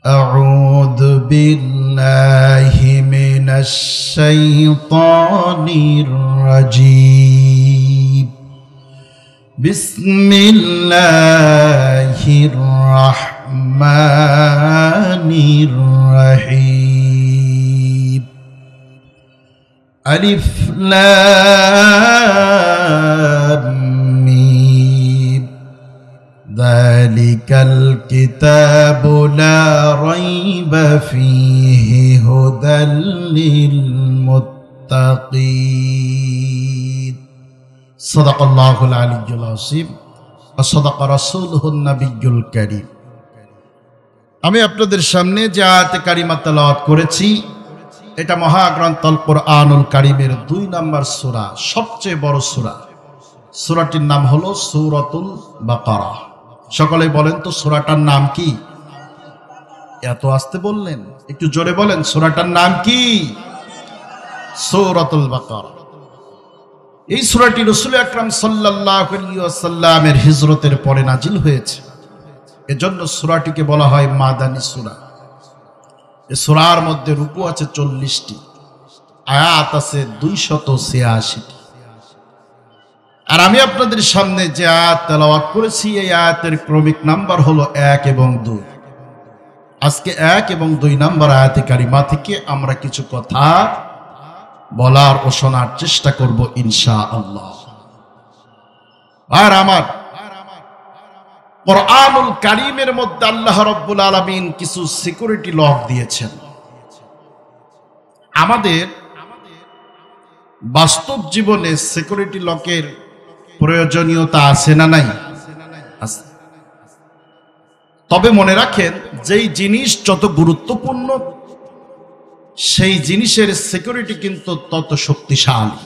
أعوذ بالله من الشيطان الرجيم بسم الله الرحمن الرحيم ألف لام ميم ذلك الكتاب لا ريب فيه هدى للمتقين صدق الله العلي العظيم وصدق رسوله النبي الكريم। আমি আপনাদের সামনে যে আয়াতে কারিমা তেলাওয়াত করেছি এটা মহাগ্রন্থ আল কোরআনুল কারীমের 2 নম্বর সূরা, সবচেয়ে বড় সূরা। সূরাটির নাম হলো সূরাতুল বাকারা। সকলে বলেন তো সূরাটার নাম কি? এত আস্তে বললেন, একটু জোরে বলেন, সূরাটার নাম কি? সূরাতুল বাকারা। এই সূরাটি রাসূল আকরাম সাল্লাল্লাহু আলাইহি ওয়াসাল্লামের হিজরতের পরে নাজিল হয়েছে, এজন্য সূরাটিকে বলা হয় মাদানী সূরা। এই সূরার মধ্যে রুকু আছে 40টি, আয়াত আছে 286টি। আর আমি আপনাদের সামনে যে আয়াত তেলাওয়াত করেছি এই আয়াতের ক্রমিক নাম্বার হলো 1 এবং 2। আজকে 1 এবং 2 নম্বর আয়াতে কারিমা থেকে আমরা কিছু কথা বলার ও শোনার চেষ্টা করব ইনশাআল্লাহ। আর আমার কোরআনুল কারীমের মধ্যে আল্লাহ রাব্বুল আলামিন কিছু সিকিউরিটি লক দিয়েছেন। আমাদের বাস্তব জীবনে সিকিউরিটি লকের প্রয়োজনীয়তা আছে না নাই? আছে। তবে মনে রাখেন, যেই জিনিস যত গুরুত্বপূর্ণ সেই জিনিসের সিকিউরিটি কিন্তু তত শক্তিশালী।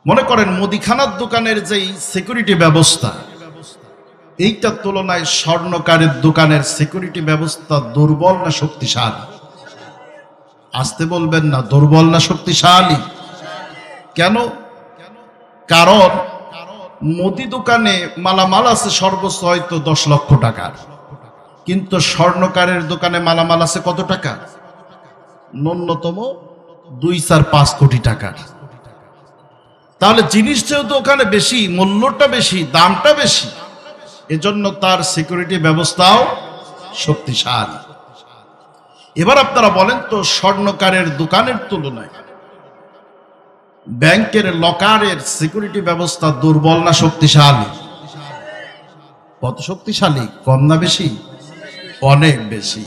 মনে করেন মুদিখানার দোকানের যেই সিকিউরিটি ব্যবস্থা, এইটার তুলনায় স্বর্ণকারের দোকানের সিকিউরিটি ব্যবস্থা দুর্বল না শক্তিশালী? আসতে বলবেন না, দুর্বল না শক্তিশালী? কেন? কারণ মুদি দোকানে মালামাল আছে সর্বোচ্চ হয়তো 10 লক্ষ টাকার, কিন্তু স্বর্ণকারের দোকানে মালামাল আছে কত টাকা? ন্যূনতম 2-4-5 কোটি টাকার। তাহলে জিনিস যেহেতু ওখানে বেশি, মূল্যটা বেশি, দামটা বেশি, এজন্য তার সিকিউরিটি ব্যবস্থাও শক্তিশালী। এবার আপনারা বলেন তো, স্বর্ণকারের দোকানের তুলনায় ব্যাংকের লকারের সিকিউরিটি ব্যবস্থা দুর্বল না শক্তিশালী? কত শক্তিশালী? কম না বেশি? অনেক বেশি।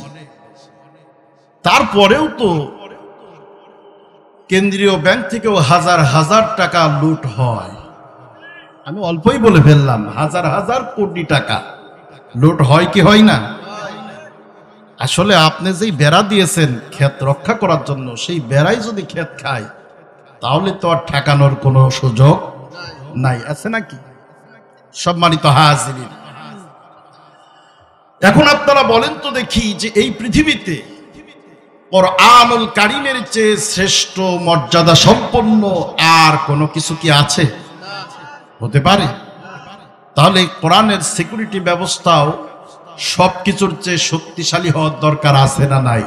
তারপরেও তো কেন্দ্রীয় ব্যাংক থেকেও হাজার হাজার টাকা লুট হয়। আমি অল্পই বলে ফেললাম, হাজার হাজার কোটি টাকা লুট হয় কি হয় না? আসলে আপনি যেই বেড়া দিয়েছেন ক্ষেত রক্ষা করার জন্য, সেই বেড়াই যদি ক্ষেত খায় তাহলে তো আর ঠেকানোর কোনো সুযোগ নাই, আছে নাকি? সম্মানিত হাজিরিন, এখন আপনারা বলেন তো দেখি যে এই পৃথিবীতে কোরআনুল কারীমের চেয়ে শ্রেষ্ঠ মর্যাদা সম্পন্ন আর কোনো কিছু কি আছে? হতে পারে? তাহলে কোরআনের সিকিউরিটি ব্যবস্থাও সবকিছুর চেয়ে শক্তিশালী হওয়ার দরকার আছে না নাই?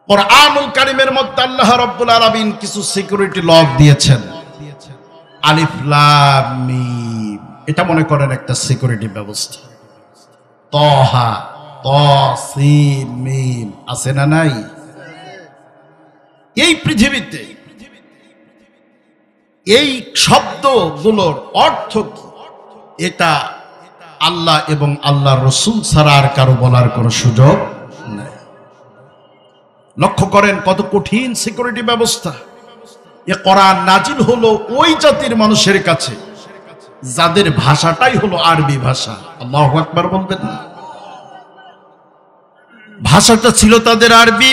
কোরআনুল কারীমের মধ্যে আল্লাহ রাব্বুল আলামিন কিছু সিকিউরিটি লক দিয়েছেন। আলিফ লাম মিম, এটা মনে করেন একটা সিকিউরিটি ব্যবস্থা। তহা, ত সিন মিম, আছে না নাই? এই পৃথিবীতে এই শব্দগুলোর অর্থ কি, এটা আল্লাহ এবং আল্লাহর রাসূল ছাড়া আর কারো বলার কোনো সুযোগ নাই। লক্ষ্য করেন কত কঠিন সিকিউরিটি ব্যবস্থা। এ কোরআন নাজিল হলো ওই জাতির মানুষের কাছে যাদের ভাষাটাই হলো আরবি ভাষা। আল্লাহু আকবার বলবেন না? ভাষাটা ছিল তাদের আরবি।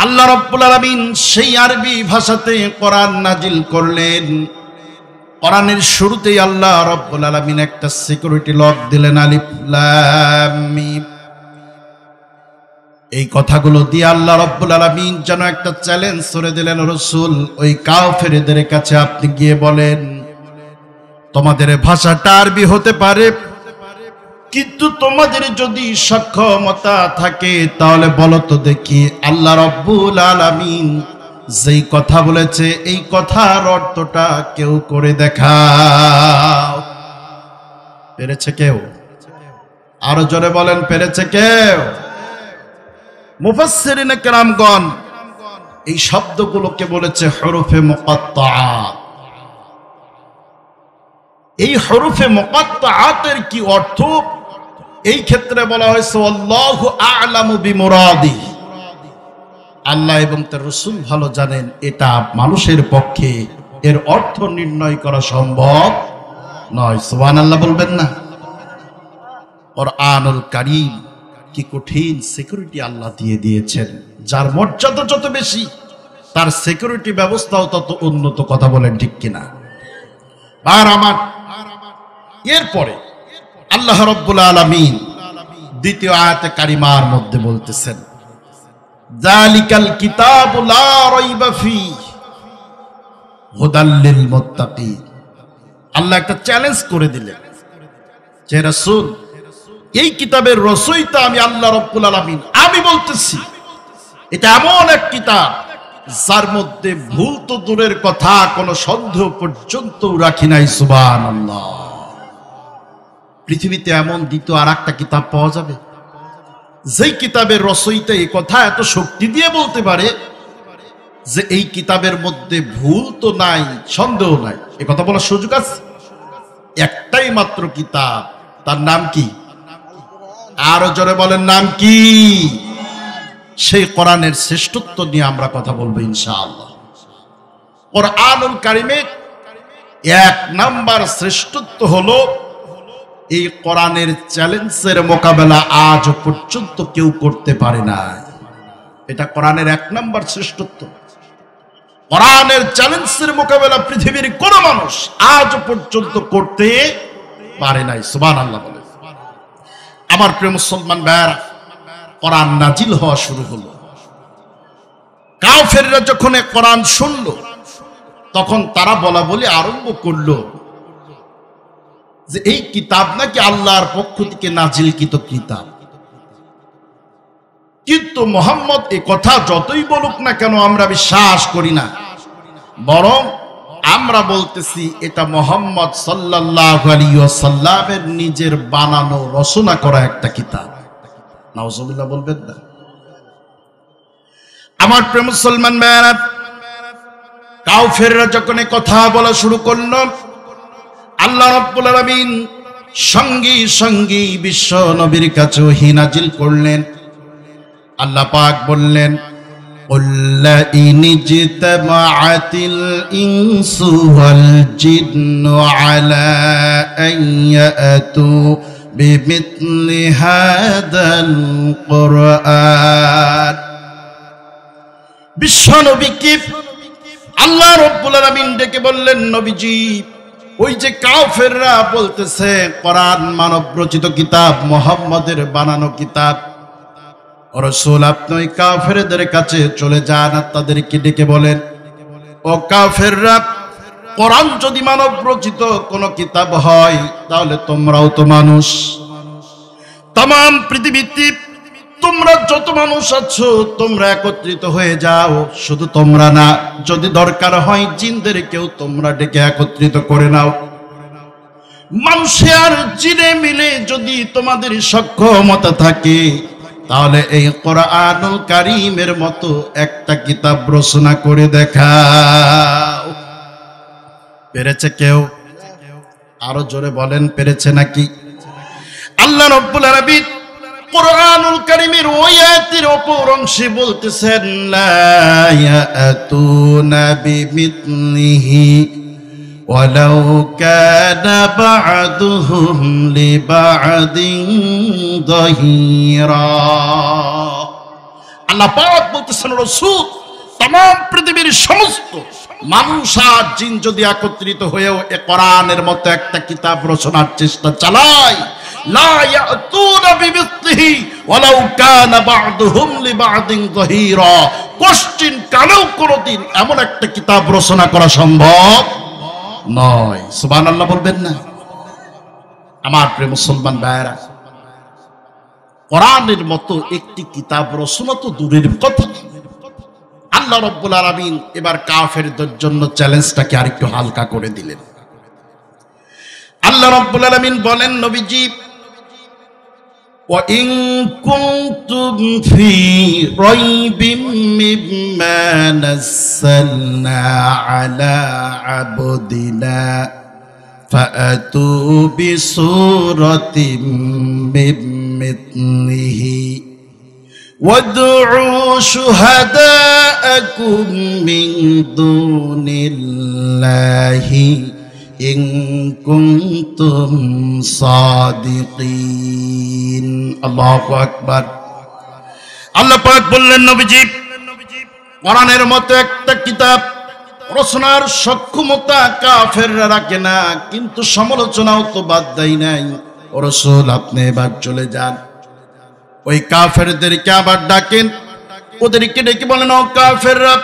আল্লাহ রাব্বুল আলামিন সেই আরবি ভাষাতে কোরআন নাজিল করলেন। কোরআনের শুরুতেই আল্লাহ রাব্বুল আলামিন একটা সিকিউরিটি লক দিলেন, আলিফ লাম মিম। এই কথাগুলো দিয়ে আল্লাহ রাব্বুল আলামিন যেন একটা চ্যালেঞ্জ ছড়ে দিলেন, রাসূল ওই কাফেরদের কাছে আপনি গিয়ে বলেন, তোমাদের ভাষাটা আরবি হতে পারে কিন্তু তোমাদের যদি সক্ষমতা থাকে তাহলে বলো তো দেখি আল্লাহ রাব্বুল আলামিন যেই কথা বলেছে এই কথার অর্থটা কেউ করে দেখাও। পেরেছে কেউ? আরো জোরে বলেন, পেরেছে কেউ? মুফাসসিরিনে কেরামগণ এই শব্দগুলোকে বলেছে হরফে মুকাত্তাআত। এই হরফে মুকাত্তাআতের কি অর্থ এই ক্ষেত্রে বলা হয়েছে আল্লাহু আ'লামু বিমুরাদি, আল্লাহ এবং তার রাসূল ভালো জানেন। এটা মানুষের পক্ষে এর অর্থ নির্ণয় করা সম্ভব নয়। সুবহানাল্লাহ বলবেন না? কুরআনুল কারীম কি কঠিন সিকিউরিটি আল্লাহ দিয়ে দিয়েছেন। যার মর্যাদা যত বেশি তার সিকিউরিটি ব্যবস্থাও তত উন্নত। কথা বলেন ঠিক কিনা? আর আমার এরপরে আল্লাহ রাব্বুল আলামিন দ্বিতীয় আয়াতে কারিমার মধ্যে বলতেছেন যালিকাল কিতাবু লা রাইবা ফীহি হুদাল লিল মুত্তাকিন। আল্লাহ একটা চ্যালেঞ্জ করে দিলেন যে রাসূল, এই কিতাবের রচয়িতা আমি আল্লাহ রাব্বুল আলামিন, আমি বলতেছি এটা এমন এক কিতাব যার মধ্যে ভুল তো দূরের কথা, কোনো সন্দেহ পর্যন্ত রাখি নাই। সুবহানাল্লাহ। পৃথিবীতে এমন দ্বিতীয় আর একটা কিতাব পাওয়া যাবে যেই কিতাবের রচয়িতা এই কথা এত শক্তি দিয়ে বলতে পারে যে এই কিতাবের মধ্যে ভুল তো নাই, সন্দেহ নাই? এ কথা বলার সুযোগ আছে? একটাই মাত্র কিতাব, তার নাম কি? আরো জোরে বলেন, নাম কি? সেই কোরআনের শ্রেষ্ঠত্ব নিয়ে আমরা কথা বলবো ইনশাআল্লাহ। কুরআনুল কারীমের এক নাম্বার শ্রেষ্ঠত্ব হলো এই কোরআনের চ্যালেঞ্জের মোকাবেলা আজ পর্যন্ত কেউ করতে পারে না। এটা কোরআনের এক নাম্বার শ্রেষ্ঠত্ব। কোরআনের চ্যালেঞ্জের মোকাবেলা পৃথিবীর কোন মানুষ আজ পর্যন্ত করতে পারে নাই। সুবহানাল্লাহ বলে। আমার প্রিয় মুসলমান ভাইরা, কোরআন নাজিল হওয়া শুরু হলো। কাফেররা যখন কোরআন শুনল তখন তারা বলা বলি আরম্ভ করলো যে এই কিতাব নাকি আল্লাহর পক্ষ থেকে নাজিলকৃত কিতাব। কিন্তু মুহাম্মদ এই কথা যতই বলুক না কেন আমরা বিশ্বাস করি না, বরং আমরা বলতেছি এটা মুহাম্মদ সাল্লাল্লাহু আলাইহি ওয়াসাল্লামের নিজের বানানো রচনা করা একটা কিতাব। নাউজুবিল্লাহ বলবেন না? আমার প্রিয় মুসলমান ভাইরা, কাফেররা যখন এই কথা বলা শুরু করলো আল্লাহ রাব্বুল আলামিন সঙ্গী সঙ্গী বিশ্ব নবীর কাছে ওহী নাজিল করলেন। আল্লাহ পাক বললেন কুল্লা ইনজিতামাআতিল ইনসু ওয়াল জিন্নু আলা আন ইয়াতু বিমিথলি হাদাল কুরআন। বিশ্ব নবীকে আল্লাহ রাব্বুল আলামিন ডেকে বললেন, নবীজি, ওই যে কাফেররা বলতেছে কোরআন মানব রচিত কিতাব, মুহাম্মাদের বানানো কিতাব, রাসূল আপনি ওই কাফেরদের কাছে চলে যান আর তাদেরকে ডেকে বলেন, ও কাফেররা, কোরআন যদি মানব রচিত কোন কিতাব হয় তাহলে তোমরাও তো মানুষ। তাম পৃথিবীতে তোমরা যত মানুষ আছো তোমরা একত্রিত হয়ে যাও। শুধু তোমরা না, যদি দরকার হয় জিনদেরকেও তোমরা ডেকে একত্রিত করে নাও। মানুষে আর জিনে মিলে যদি তোমাদের সক্ষমতা থাকে তাহলে এই কোরআনুল কারীমের মতো একটা কিতাব রচনা করে দেখাও। পেরেছে কেউ? আরো জোরে বলেন, পেরেছে নাকি? আল্লাহ রাব্বুল আলামিন কুরআনুল কারীমের ওই আয়াতের অপর অংশে বলতেছেন লা ইয়াতুনা বিমিথলিহি ওয়ালাউ কানা বা'দুহুম লিবা'দিন যাহিরা। আল্লাহ পাক বলতেছেন, রাসূল, तमाम পৃথিবীর সমস্ত মানুষ আর জিন যদি একত্রিত হয়েও এই কোরআনের মতো একটা কিতাব রচনার চেষ্টা চালায়, লা ইয়াতুনা বিমিথলিহি ওয়ালাউ কানা বা'দুহুম লিবা'দিন যাহিরা, কোশ্চিন কালেও কোনদিন এমন একটা কিতাব রচনা করা সম্ভব নয়। সুবহানাল্লাহ বলবেন না? আমার প্রিয় মুসলমান ভাইয়েরা, কোরআনের মতো একটি কিতাব রচনা তো দূরের কথা, আল্লাহ রাব্বুল আলামিন এবার কাফেরদের জন্য চ্যালেঞ্জটাকে আরেকটু হালকা করে দিলেন। আল্লাহ রাব্বুল আলামিন বলেন, নবীজি, وَإِن كُنتُمْ فِي رَيْبٍ مِّمَّا نَزَّلْنَا عَلَى عَبْدِنَا فَأْتُوا بِسُورَةٍ مِّن مِّثْلِهِ وَادْعُوا شُهَدَاءَكُم مِّن دُونِ اللَّهِ إن كنتم صادقين الله أكبر আল্লাহ পাক বললেন, নবীজি, কোরআনের মতো একটা কিতাব রচনার সক্ষমতা কাফেররা রাখে না, কিন্তু সমালোচনাও তো বাদ দেয় নাই। ও রাসূল, আপনি এবার চলে যান, ওই কাফেরদেরকে আবার ডাকেন, ওদেরকে ডেকে বলেন, ও কাফেররা,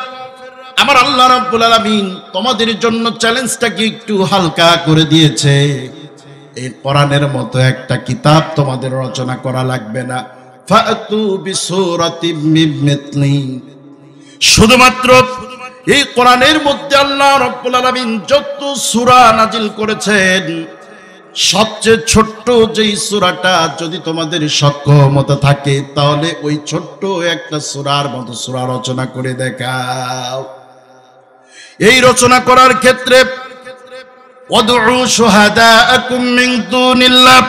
আমার আল্লাহ রাব্বুল আলামিন তোমাদের জন্য চ্যালেঞ্জটাকে একটু হালকা করে দিয়েছে। এই কোরআনের মতো একটা কিতাব তোমাদের রচনা করা লাগবে না। ফাতু বিসূরাতিম মিন মিথলি, শুধুমাত্র এই কোরআনের মধ্যে আল্লাহ রাব্বুল আলামিন যত সূরা নাজিল করেছেন, সবচেয়ে ছোট্ট যেই সূরাটা যদি তোমাদের সক্ষমতা থাকে, তাহলে ওই ছোট্ট একটা সূরার মতো সূরা রচনা করে দেখাও। এই রচনা করার ক্ষেত্রে ওয়াদউ শুহাদাআকুম মিন দুনিল্লাহ,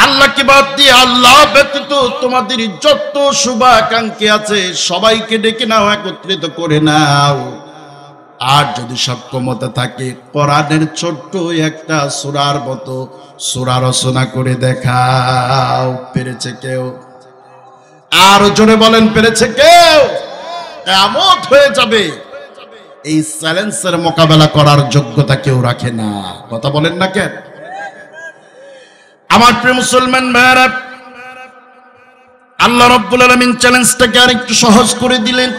আল্লাহকে বাদ দিয়ে, আল্লাহ ব্যতীত তোমাদের যত শুভাকাঙ্ক্ষী আছে সবাইকে ডেকে নাও, একত্রিত করে নাও। আর যদি সক্ষমতা থাকে, কোরআনের ছোট্ট একটা সূরার মতো সূরা রচনা করে দেখাও। পেরেছে কেউ? আর জোরে বলেন, পেরেছে কেউ? কিয়ামত হয়ে যাবে, এই চ্যালেঞ্জের মোকাবেলা করার যোগ্যতা কেউ রাখে না। কথা বলেন না কেন? আমার প্রিয় মুসলমান ভাইরা, আল্লাহ রাব্বুল আলামিন চ্যালেঞ্জটাকে আরেকটু সহজ করে দিলেন।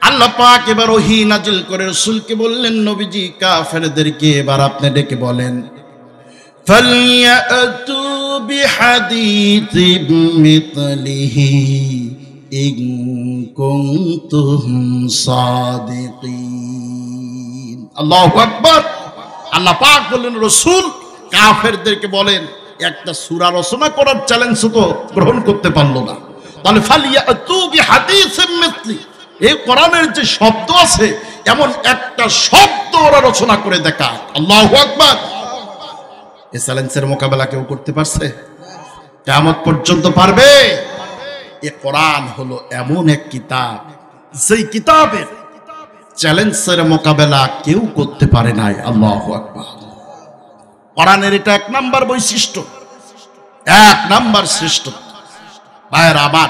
আল্লাহ পাক এবার ওহী নাজিল করে রাসূলকে বললেন, নবীজি, কাফেরদেরকে এবার আপনি ডেকে বলেন, ফালইয়াতু বিহাদিসিম মিথলিহি ইন কুনতুম সাদিকিন। আল্লাহু আকবার। আল্লাহ পাক বললেন, রাসূল, কাফেরদেরকে বলেন, একটা সূরা রচনা করার চ্যালেঞ্জ তো গ্রহণ করতে পারলো না, তাহলে ফালইয়াতু বিহাদিসিম মিথলি, এই কোরআনের যে শব্দ আছে এমন একটা শব্দ ওরা রচনা করে দেখা। আল্লাহু আকবার। এই চ্যালেঞ্জের মোকাবেলা কেউ করতে পারছে? কিয়ামত পর্যন্ত পারবে? এই কোরআন হলো এমন এক কিতাব, যেই কিতাবের চ্যালেঞ্জের মোকাবেলা কেউ করতে পারে নাই। আল্লাহু আকবার। কোরআনের এটা এক নাম্বার বৈশিষ্ট্য, এক নাম্বার শ্রেষ্ঠত্ব। ভাইয়েরা আমার,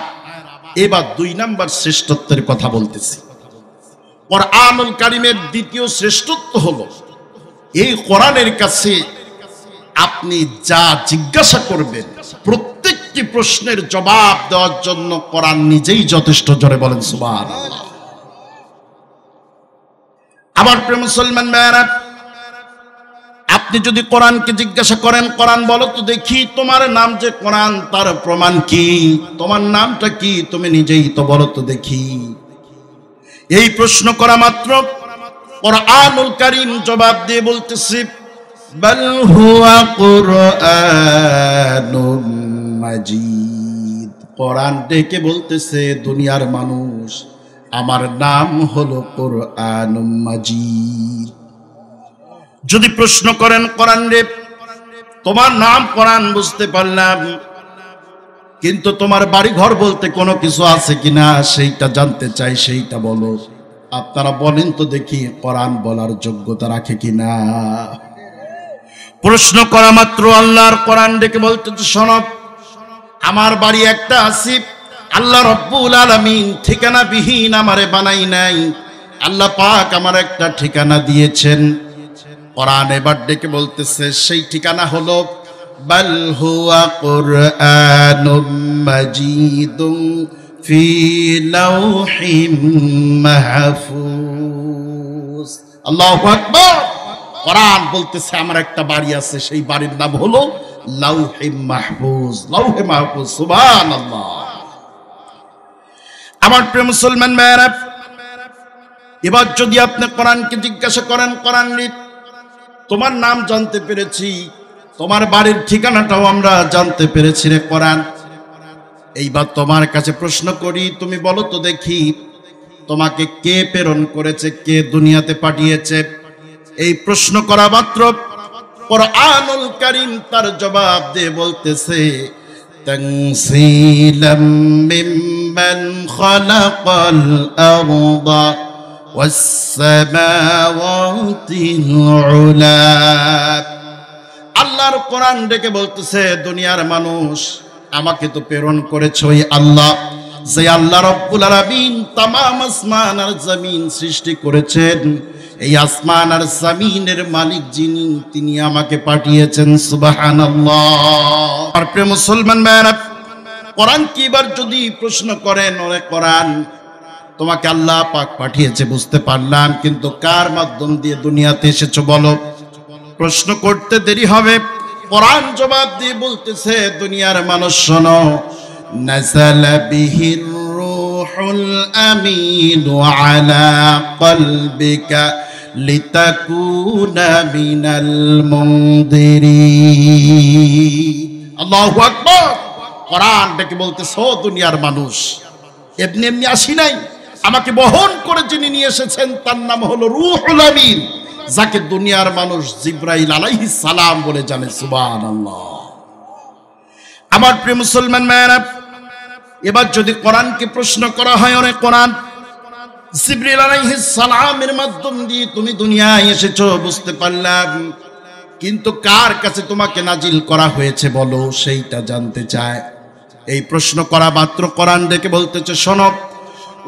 এবার দুই নাম্বার শ্রেষ্ঠত্বের কথা বলতেছি। কোরআনুল কারীমের দ্বিতীয় শ্রেষ্ঠত্ব হলো, এই কোরআনের কাছে আপনি যা জিজ্ঞাসা করবেন, প্রত্যেকটি প্রশ্নের জবাব দেওয়ার জন্য কোরআন নিজেই যথেষ্ট। জোরে বলেন সুবহানাল্লাহ। আমার প্রিয় মুসলমান ভাইয়েরা, আপনি যদি কোরআনকে জিজ্ঞাসা করেন, কোরআন বলো তো দেখি, তোমার নাম যে কোরআন, তার প্রমাণ কি? তোমার নামটা কি? তুমি নিজেই তো বলো তো দেখি। এই প্রশ্ন করা মাত্র কোরআনুল কারীম জবাব দিয়ে বলতেছে, বাল হুয়া কুরআনুম মাজিদ। কোরআন ডেকে বলতেছে, দুনিয়ার মানুষ, আমার নাম হলো কুরআনুম মাজিদ। যদি প্রশ্ন করেন, কোরআন রে, তোমার নাম কোরআন বুঝতে পারলাম, কিন্তু তোমার বাড়ি ঘর বলতে কোনো কিছু আছে কিনা সেইটা জানতে চাই, সেইটা বলো। আপনারা বলেন তো দেখি, কোরআন বলার যোগ্যতা রাখে কিনা? প্রশ্ন করা মাত্র আল্লাহর কোরআন ডেকে বলতে, শোনো, আমার বাড়ি একটা আছে, আল্লাহ রাব্বুল আলামিন ঠিকানা বিহীন আমারে বানাই নাই, আল্লাহ পাক আমার একটা ঠিকানা দিয়েছেন। কোরআন এবার ডেকে বলতেছে, সেই ঠিকানা হলো বাল হুয়া কুরআনুম মাজিদুন ফি লাউহিম মাহফুজ। আল্লাহু আকবার। কোরআন বলতেছে আমার একটা বাড়ি আছে, সেই বাড়ির নাম হলো লাউহে মাহফুজ। লাউহে মাহফুজ, সুবহানাল্লাহ। আমার প্রিয় মুসলমান ভাইরা, এবার যদি আপনি কোরআনকে জিজ্ঞাসা করেন, কোরআন তোমার নাম জানতে পেরেছি, তোমার বাড়ির ঠিকানাটাও আমরা জানতে পেরেছি রে কোরআন, এইবার তোমার কাছে প্রশ্ন করি, তুমি বলো তো দেখি তোমাকে কে প্রেরণ করেছে, কে দুনিয়াতে পাঠিয়েছে? এই প্রশ্ন করা মাত্র কুরআনুল কারীম তার জবাব দিয়ে বলতেছে তানসীলাম মিম্মান খালাকাল আরদা ওয়াস সামাওয়াতিল উলা। আল্লাহর কোরআন ডেকে বলতেছে দুনিয়ার মানুষ, আমাকে তো প্রেরণ করেছে ওই আল্লাহ, যে আল্লাহ রব্বুল আলামিন তামাম আসমান আর জমিন সৃষ্টি করেছেন। এই আসমান আর জমিনের মালিক যিনি, তিনি আমাকে পাঠিয়েছেন। সুবহানাল্লাহ। আর প্রিয় মুসলমান ভাইরা, কোরআন কি এবার যদি প্রশ্ন করেন, ওরে কোরআন তোমাকে আল্লাহ পাক পাঠিয়েছে বুঝতে পারলাম, কিন্তু কার মাধ্যম দিয়ে দুনিয়াতে এসেছো বলো? প্রশ্ন করতে দেরি হবে, কোরআন জবাব দিয়ে বলতেছে দুনিয়ার মানুষ শোনো, নাযালা বিহির রূহুল আমিন আলা কলবিকা লিতাকুনা মিনাল মুনদিরিন। আল্লাহু আকবার। কোরআন ডেকে বলতেছে ও দুনিয়ার মানুষ, এমনি এমনি আসি নাই, আমাকে বহন করে যিনি নিয়ে এসেছেন তার নাম হলো রূহুল আমিন, যাকে দুনিয়ার মানুষ জিবরাইল আলাইহিস সালাম বলে জানে। সুবহানাল্লাহ। আমার প্রিয় মুসলমান ভাইরা, এবার যদি কোরআনকে প্রশ্ন করা হয়, ওরে কোরআন জিবরাইল আলাইহিস সালামের মাধ্যম দিয়ে তুমি দুনিয়ায় এসেছো বুঝতে পারলাম, কিন্তু কার কাছে তোমাকে নাজিল করা হয়েছে বলো, সেইটা জানতে চায়। এই প্রশ্ন করা মাত্র কোরআন ডেকে বলতেছে শোনো,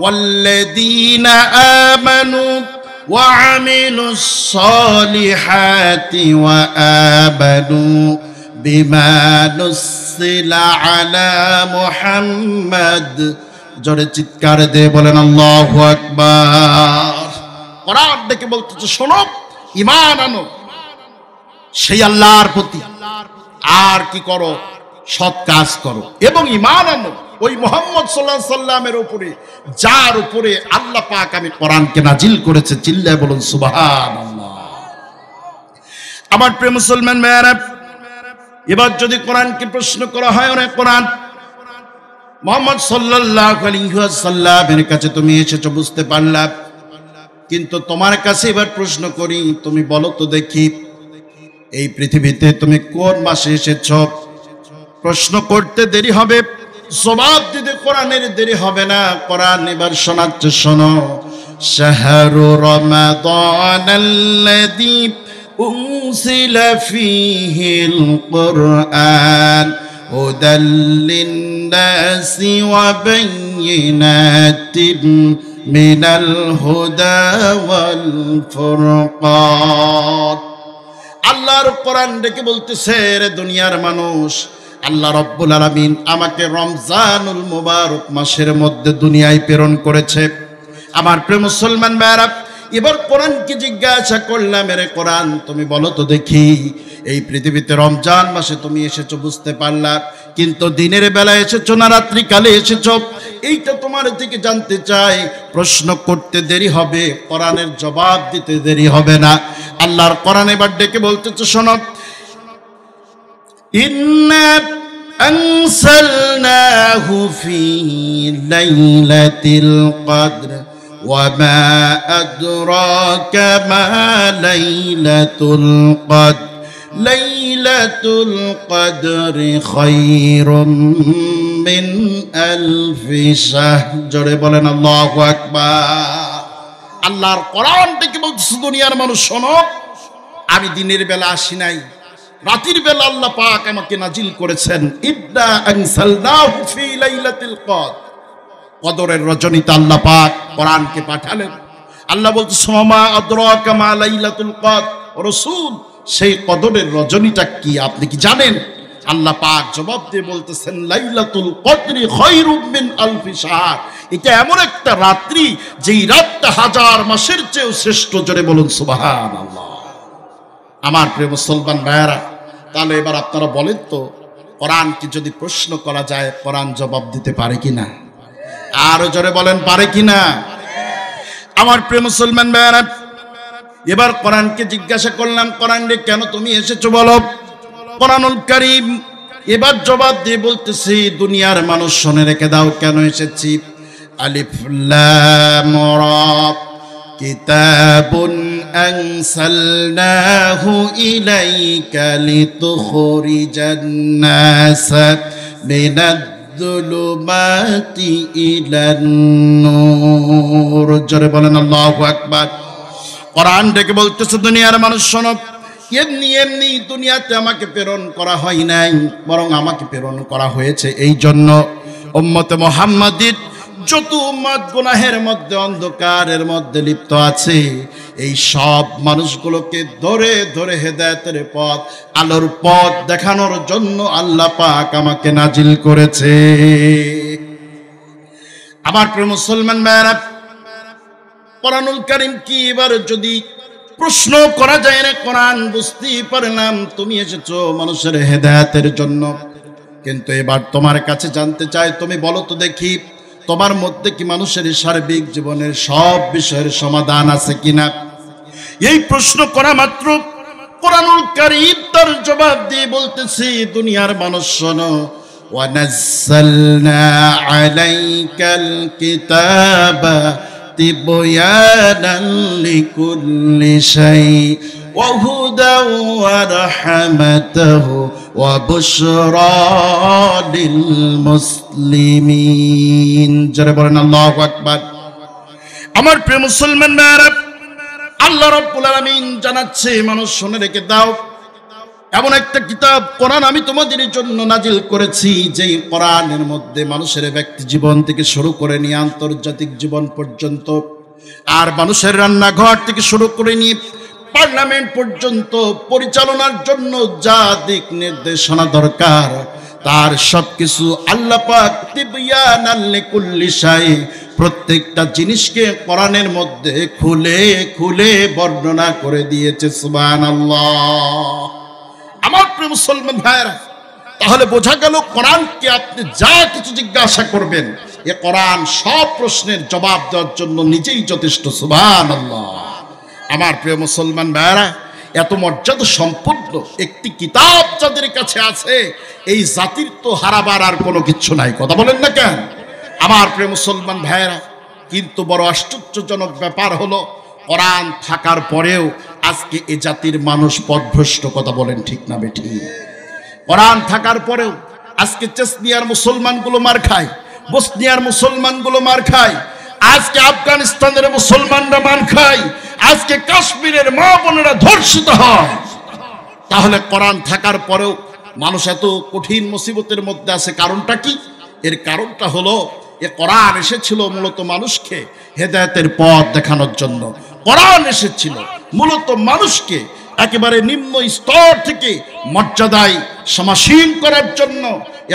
ওয়াল্লাযীনা আমানু وعملوا الصالحات وآمنوا بما نزل على محمد। জোরে চিৎকার দিয়ে বলেন আল্লাহু আকবার। কোরআন ডেকে বলতেছে শোনো, ঈমান আনো সেই আল্লাহর প্রতি, আর কি করো, সৎ কাজ করো, এবং ঈমান আনো ওই মুহাম্মদ সাল্লাল্লাহু আলাইহি সাল্লামের উপরে, যার উপরে আল্লাহ পাক আমি কোরআনকে নাজিল করেছে। চিল্লায় বলুন সুবহানাল্লাহ। আমার প্রিয় মুসলমান ভাইরা, এবার যদি কোরআনকে প্রশ্ন করা হয়, ওরে কোরআন মুহাম্মদ সাল্লাল্লাহু আলাইহি ওয়াসাল্লামের কাছে তুমি এসেছো বুঝতে পারলাম, কিন্তু তোমার কাছে এবার প্রশ্ন করি, তুমি বলো তো দেখি এই পৃথিবীতে তুমি কোন মাসে এসেছো? প্রশ্ন করতে দেরি হবে, জবাব দিতে কোরআনের দেরি হবে না। কোরআন এবার শোনাচ্ছে শোনো, শাহরু রমাদানাল্লাযী উনজিলা ফীহিল কুরআন হুদাল লিন-নাসি ওয়া বায়িনাতিন মিনাল হুদা ওয়াল ফুরকান। আল্লাহর কোরআন ডেকে বলতেছে রে দুনিয়ার মানুষ, আল্লাহ রব্বুল আলামিন আমাকে রমজানুল মুবারক মাসের মধ্যে দুনিয়ায় প্রেরণ করেছে। আমার প্রিয় মুসলমান ভাইরা, এবার কোরআনকে জিজ্ঞাসা করলাম, রে কোরআন তুমি বলো তো দেখি এই পৃথিবীতে রমজান মাসে তুমি এসেছো বুঝতে পারলাম, কিন্তু দিনের বেলা এসেছো না রাত্রি কালে এসেছো, এইটা তোমার থেকে জানতে চাই। প্রশ্ন করতে দেরি হবে, কোরআনের জবাব দিতে দেরি হবে না। আল্লাহর কোরআন এবার ডেকে বলতেছে শোনো, ইন্না আনসালনাহু ফি লাইলাতিল কদর ওয়া মা আদরাকা মা লাইলাতুল কদর লাইলাতুল কদরি খায়রুম মিন আলফি শাহর। জোরে বলেন আল্লাহু আকবার। আল্লাহর কোরআন থেকে বলছে দুনিয়ার মানুষ শোনো, আমি দিনের বেলা আসি নাই, রাতের বেলা আল্লাহ পাক আমাকে নাজিল করেছেন। ইন্না আনসালনাহু ফি লাইলাতিল কদর, কদরের রজনীতে আল্লাহ পাক কোরআনকে পাঠালেন। আল্লাহ বলছে সোমা আদরাকা মা লাইলাতুল কদর, রাসূল সেই কদরের রজনীটা কি আপনি কি জানেন? আল্লাহ পাক জবাব দিয়ে বলতেছেন লাইলাতুল কদরি খায়রুম মিন আলফি শাহর, এটা এমন একটা রাত্রি যেই রাতটা হাজার মাসের চেয়েও শ্রেষ্ঠ। জোরে বলুন সুবহানাল্লাহ। আমার প্রিয় মুসলমান ভাইয়েরা, তাহলে এবার আপনারা বলেন তো, কোরআনকে যদি প্রশ্ন করা যায় কোরআন জবাব দিতে পারে কিনা? আরো জোরে বলেন, পারে কিনা? আমার প্রিয় মুসলমান ভাইয়েরা, এবার কোরআনকে জিজ্ঞাসা করলাম, কোরআন রে কেন তুমি এসেছো বলো? কোরআনুল কারীম এবার জবাব দিয়ে বলতেছি, দুনিয়ার মানুষ শুনে রেখে দাও কেন এসেছি। আলিফ লাম রা কিতাবুন আনসালনাহু ইলাইকা লিতুখরিজান নাস মিনাজ-যুলুমাতি ইলান-নূর। জোরে বলেন আল্লাহু আকবার। কোরআন ডেকে বলতেছে, দুনিয়ার মানুষ শোনো, এমনি এমনি দুনিয়াতে আমাকে প্রেরণ করা হয় নাই, বরং আমাকে প্রেরণ করা হয়েছে এই জন্য উম্মতে মুহাম্মাদীর যত উম্মত গুনাহের মধ্যে, অন্ধকারের মধ্যে লিপ্ত আছে, এই সব মানুষগুলোকে ধরে ধরে হেদায়েতের পথ, আলোর পথ দেখানোর জন্য আল্লাহ পাক আমাকে নাজিল করেছে। আমার প্রিয় মুসলমান ভাইরা, কোরআনুল কারীম কি এবার যদি প্রশ্ন করা যায় না, কোরআন বুঝতেই পারলাম তুমি এসেছো মানুষের হেদায়েতের জন্য, কিন্তু এবার তোমার কাছে জানতে চাই, তুমি বলো তো দেখি, তোমার মধ্যে কি মানুষের সার্বিক জীবনের সব বিষয়ের সমাধান আছে কিনা? এই প্রশ্ন করা মাত্র কোরআনুল কারীম তার জবাব দিয়ে বলতেছি, দুনিয়ার মানুষ শোনো, ওয়া নাযালনা আলাইকাল কিতাবা তিবয়ানান লিকুল্লি শাই ওয়া হুদাও ওয়া রাহমাতাহু ওয়া বুশরা লিল মুসলিমিন। যারা বলেন আল্লাহু আকবার। আমার প্রিয় মুসলমান ভাইরা, আল্লাহ রাব্বুল আলামিন জানাচ্ছে, মানুষ শুনে রেখে দাও, এমন একটা কিতাব কোরআন আমি তোমাদের জন্য নাজিল করেছি, যেই কোরআনের মধ্যে মানুষের ব্যক্তি জীবন থেকে শুরু করে নিয়ে আন্তর্জাতিক জীবন পর্যন্ত, আর মানুষের রান্নাঘর থেকে শুরু করে নিয়ে পার্লামেন্ট পর্যন্ত পরিচালনার জন্য যা দিক নির্দেশনা দরকার, তার সবকিছু আল্লাহ পাক তিবয়ানান লিকুল্লি শাই, প্রত্যেকটা জিনিসকে কোরআনের মধ্যে খুলে খুলে বর্ণনা করে দিয়েছে। সুবহানাল্লাহ। আমার প্রিয় মুসলমান ভাইরা, তাহলে বোঝা গেল কোরআনকে আপনি যা কিছু জিজ্ঞাসা করবেন, এ কোরআন সব প্রশ্নের জবাব দেওয়ার জন্য নিজেই যথেষ্ট। সুবহানাল্লাহ। আমার প্রিয় মুসলমান ভাইরা, এত মর্যাদা সম্পন্ন একটি কিতাব যাদের কাছে আছে, এই জাতির তো হারাবার আর কোনো কিচ্ছু নাই। কথা বলেন না কেন? আমার প্রিয় মুসলমান ভাইরা, কিন্তু বড় আশ্চর্যজনক ব্যাপার হলো, কোরআন থাকার পরেও আজকে এ জাতির মানুষ পথভ্রষ্ট। কথা বলেন ঠিক না বেঠিক? কোরআন থাকার পরেও আজকে চেচনিয়ার মুসলমানগুলো মার খায়, বসনিয়ার মুসলমানগুলো মার খায়, আজকে আফগানিস্তানের মুসলমানরা মার খায়, আজকে কাশ্মীরের মা বোনেরা ধর্ষিত হয়। তাহলে কোরআন থাকার পরেও মানুষ এত কঠিন মুসিবতের মধ্যে আছে, কারণটা কি? এর কারণটা হলো, এ কোরআন এসেছিল মূলত মানুষকে হেদায়েতের পথ দেখানোর জন্য। কোরআন এসেছিল মূলত মানুষকে একেবারে নিম্ন স্তর থেকে মর্যাদায় সমাসীন করার জন্য।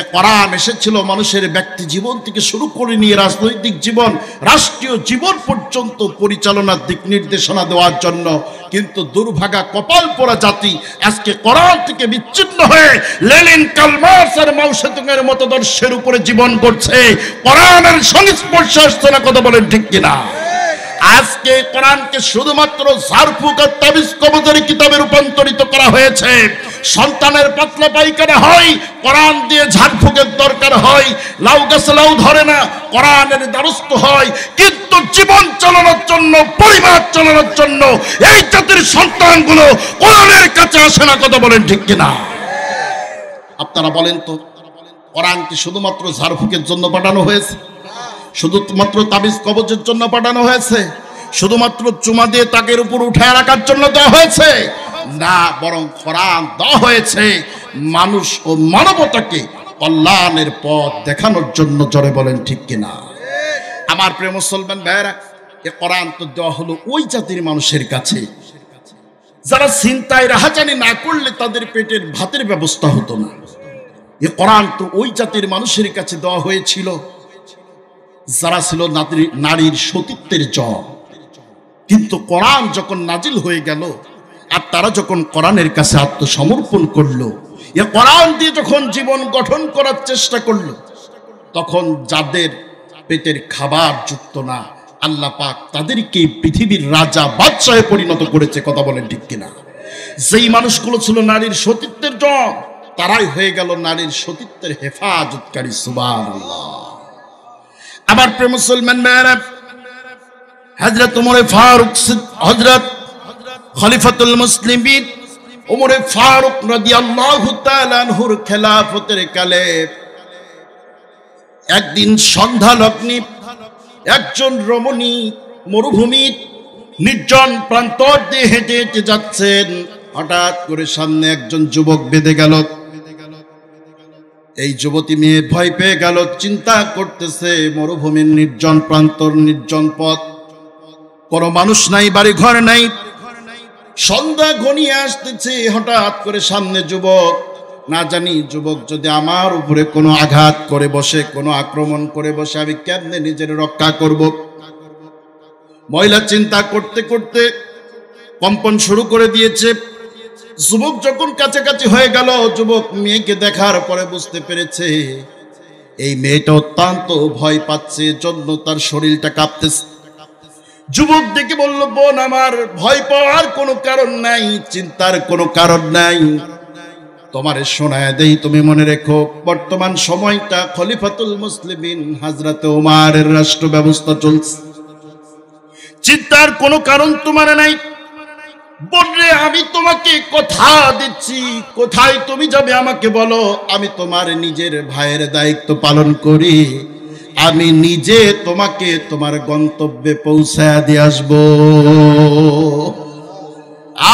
এ কোরআন এসেছিল মানুষের ব্যক্তি জীবন থেকে শুরু করে নিয়ে রাজনৈতিক জীবন, রাষ্ট্রীয় জীবন পর্যন্ত পরিচালনার দিক নির্দেশনা দেওয়ার জন্য। কিন্তু দুর্ভাগা কপাল পোড়া জাতি আজকে কোরআন থেকে বিচ্ছিন্ন হয়ে লেনিন, কার্ল মার্কস আর মাও সেতুংয়ের মতদর্শের উপরে জীবন করছে। কোরআনের সংস্পর্শে আসছে না। কথা বলেন ঠিক কিনা? আজকে কোরআনকে শুধুমাত্র ঝাড়ফুঁক আর তাবিজ কবজের কিতাবে রূপান্তরিত করা হয়েছে। সন্তানের পাতলা পায়খানা হয়, কোরআন দিয়ে ঝাড়ফুঁকের দরকার হয়। লাউ গাছে লাউ ধরে না, কোরআনের দ্বারস্থ হয়। কিন্তু জীবন চালানোর জন্য, পরিবার চালানোর জন্য এই জাতির সন্তানগুলো কোরআনের কাছে আসে না। কথা বলেন ঠিক কিনা? আপনারা বলেন তো, কোরআন কি শুধুমাত্র ঝাড়ফুঁকের জন্য পাঠানো হয়েছে? শুধুমাত্র তাবিজ কবজের জন্য পাঠানো হয়েছে? শুধুমাত্র চুমা দিয়ে তাকের উপর উঠায় রাখার জন্য দেওয়া হয়েছে? না, বরং কোরআন দেওয়া হয়েছে মানুষ ও মানবতাকে কল্যাণের পথ দেখানোর জন্য। জোরে বলেন ঠিক কিনা? আমার প্রিয় মুসলমান ভাইরা, এ কোরআন তো দেওয়া হলো ওই জাতির মানুষের কাছে যারা চিন্তায় রাহাজানি না করলে তাদের পেটের ভাতের ব্যবস্থা হতো না। এ কোরআন তো ওই জাতির মানুষের কাছে দেওয়া হয়েছিল যারা ছিল নারীর সতীত্বের জয়। কিন্তু কোরআন যখন নাজিল হয়ে গেল, আর তারা যখন কোরআনের কাছে আত্মসমর্পণ করলো, এ কোরআন দিয়ে যখন জীবন গঠন করার চেষ্টা করলো, তখন যাদের পেটের খাবার যুক্ত না, আল্লাহ পাক তাদেরকে পৃথিবীর রাজা বাদশাহে পরিণত করেছে। কথা বলেন ঠিক কিনা? যেই মানুষগুলো ছিল নারীর সতীত্বের জন্য, তারাই হয়ে গেল নারীর সতীত্বের হেফাজতকারী। সুবহানাল্লাহ। আমার প্রিয় মুসলমান ভাইরা, হযরত ওমর ফারুক, হযরত খলিফাতুল মুসলিমিন ওমর ফারুক রাদিয়াল্লাহু তাআলা আনহুর খেলাফতের কালে একদিন সন্ধ্যা লগ্নে একজন রমণী মরুভূমির নির্জন প্রান্তর দিয়ে হেঁটে হেঁটে যাচ্ছেন। হঠাৎ করে সামনে একজন যুবক বেঁধে গেল। এই যুবতী মেয়ে ভয় পেয়ে গেল, চিন্তা করতেছে মরুভূমির নির্জন প্রান্তর, নির্জন পথ, কোনো মানুষ নাই, বাড়ি ঘর নাই, সন্ধ্যা ঘনিয়ে আসতেছে। হঠাৎ করে সামনে যুবক, না জানি যুবক যদি আমার উপরে কোনো আঘাত করে বসে, কোনো আক্রমণ করে বসে, আমি কেমনে নিজের রক্ষা করব। মহিলা চিন্তা করতে করতে কম্পন শুরু করে দিয়েছে। যুবক যখন কাছাকাছি হয়ে গেল, যুবক মেয়েকে দেখার পরে বুঝতে পেরেছে এই মেয়েটা অত্যন্ত ভয় পাচ্ছে, জন্য তার শরীরটা কাঁপতেছে। যুবক ডেকে বলল, বোন আমার, ভয় পাওয়ার কোনো কারণ নাই, চিন্তার কোনো কারণ নাই, তোমারে শোনায় দেই, তুমি মনে রেখো বর্তমান সময়টা খলিফাতুল মুসলিমিন হযরত ওমরের রাষ্ট্র ব্যবস্থা চলছে, চিন্তার কোনো কারণ তোমার নাই। বলরে, আমি তোমাকে কথা দিচ্ছি, কোথায় তুমি যাবে আমাকে বলো, আমি তোমার নিজের ভাইয়ের দায়িত্ব পালন করি, আমি নিজে তোমাকে তোমার গন্তব্যে পৌঁছায় দিয়ে আসবো।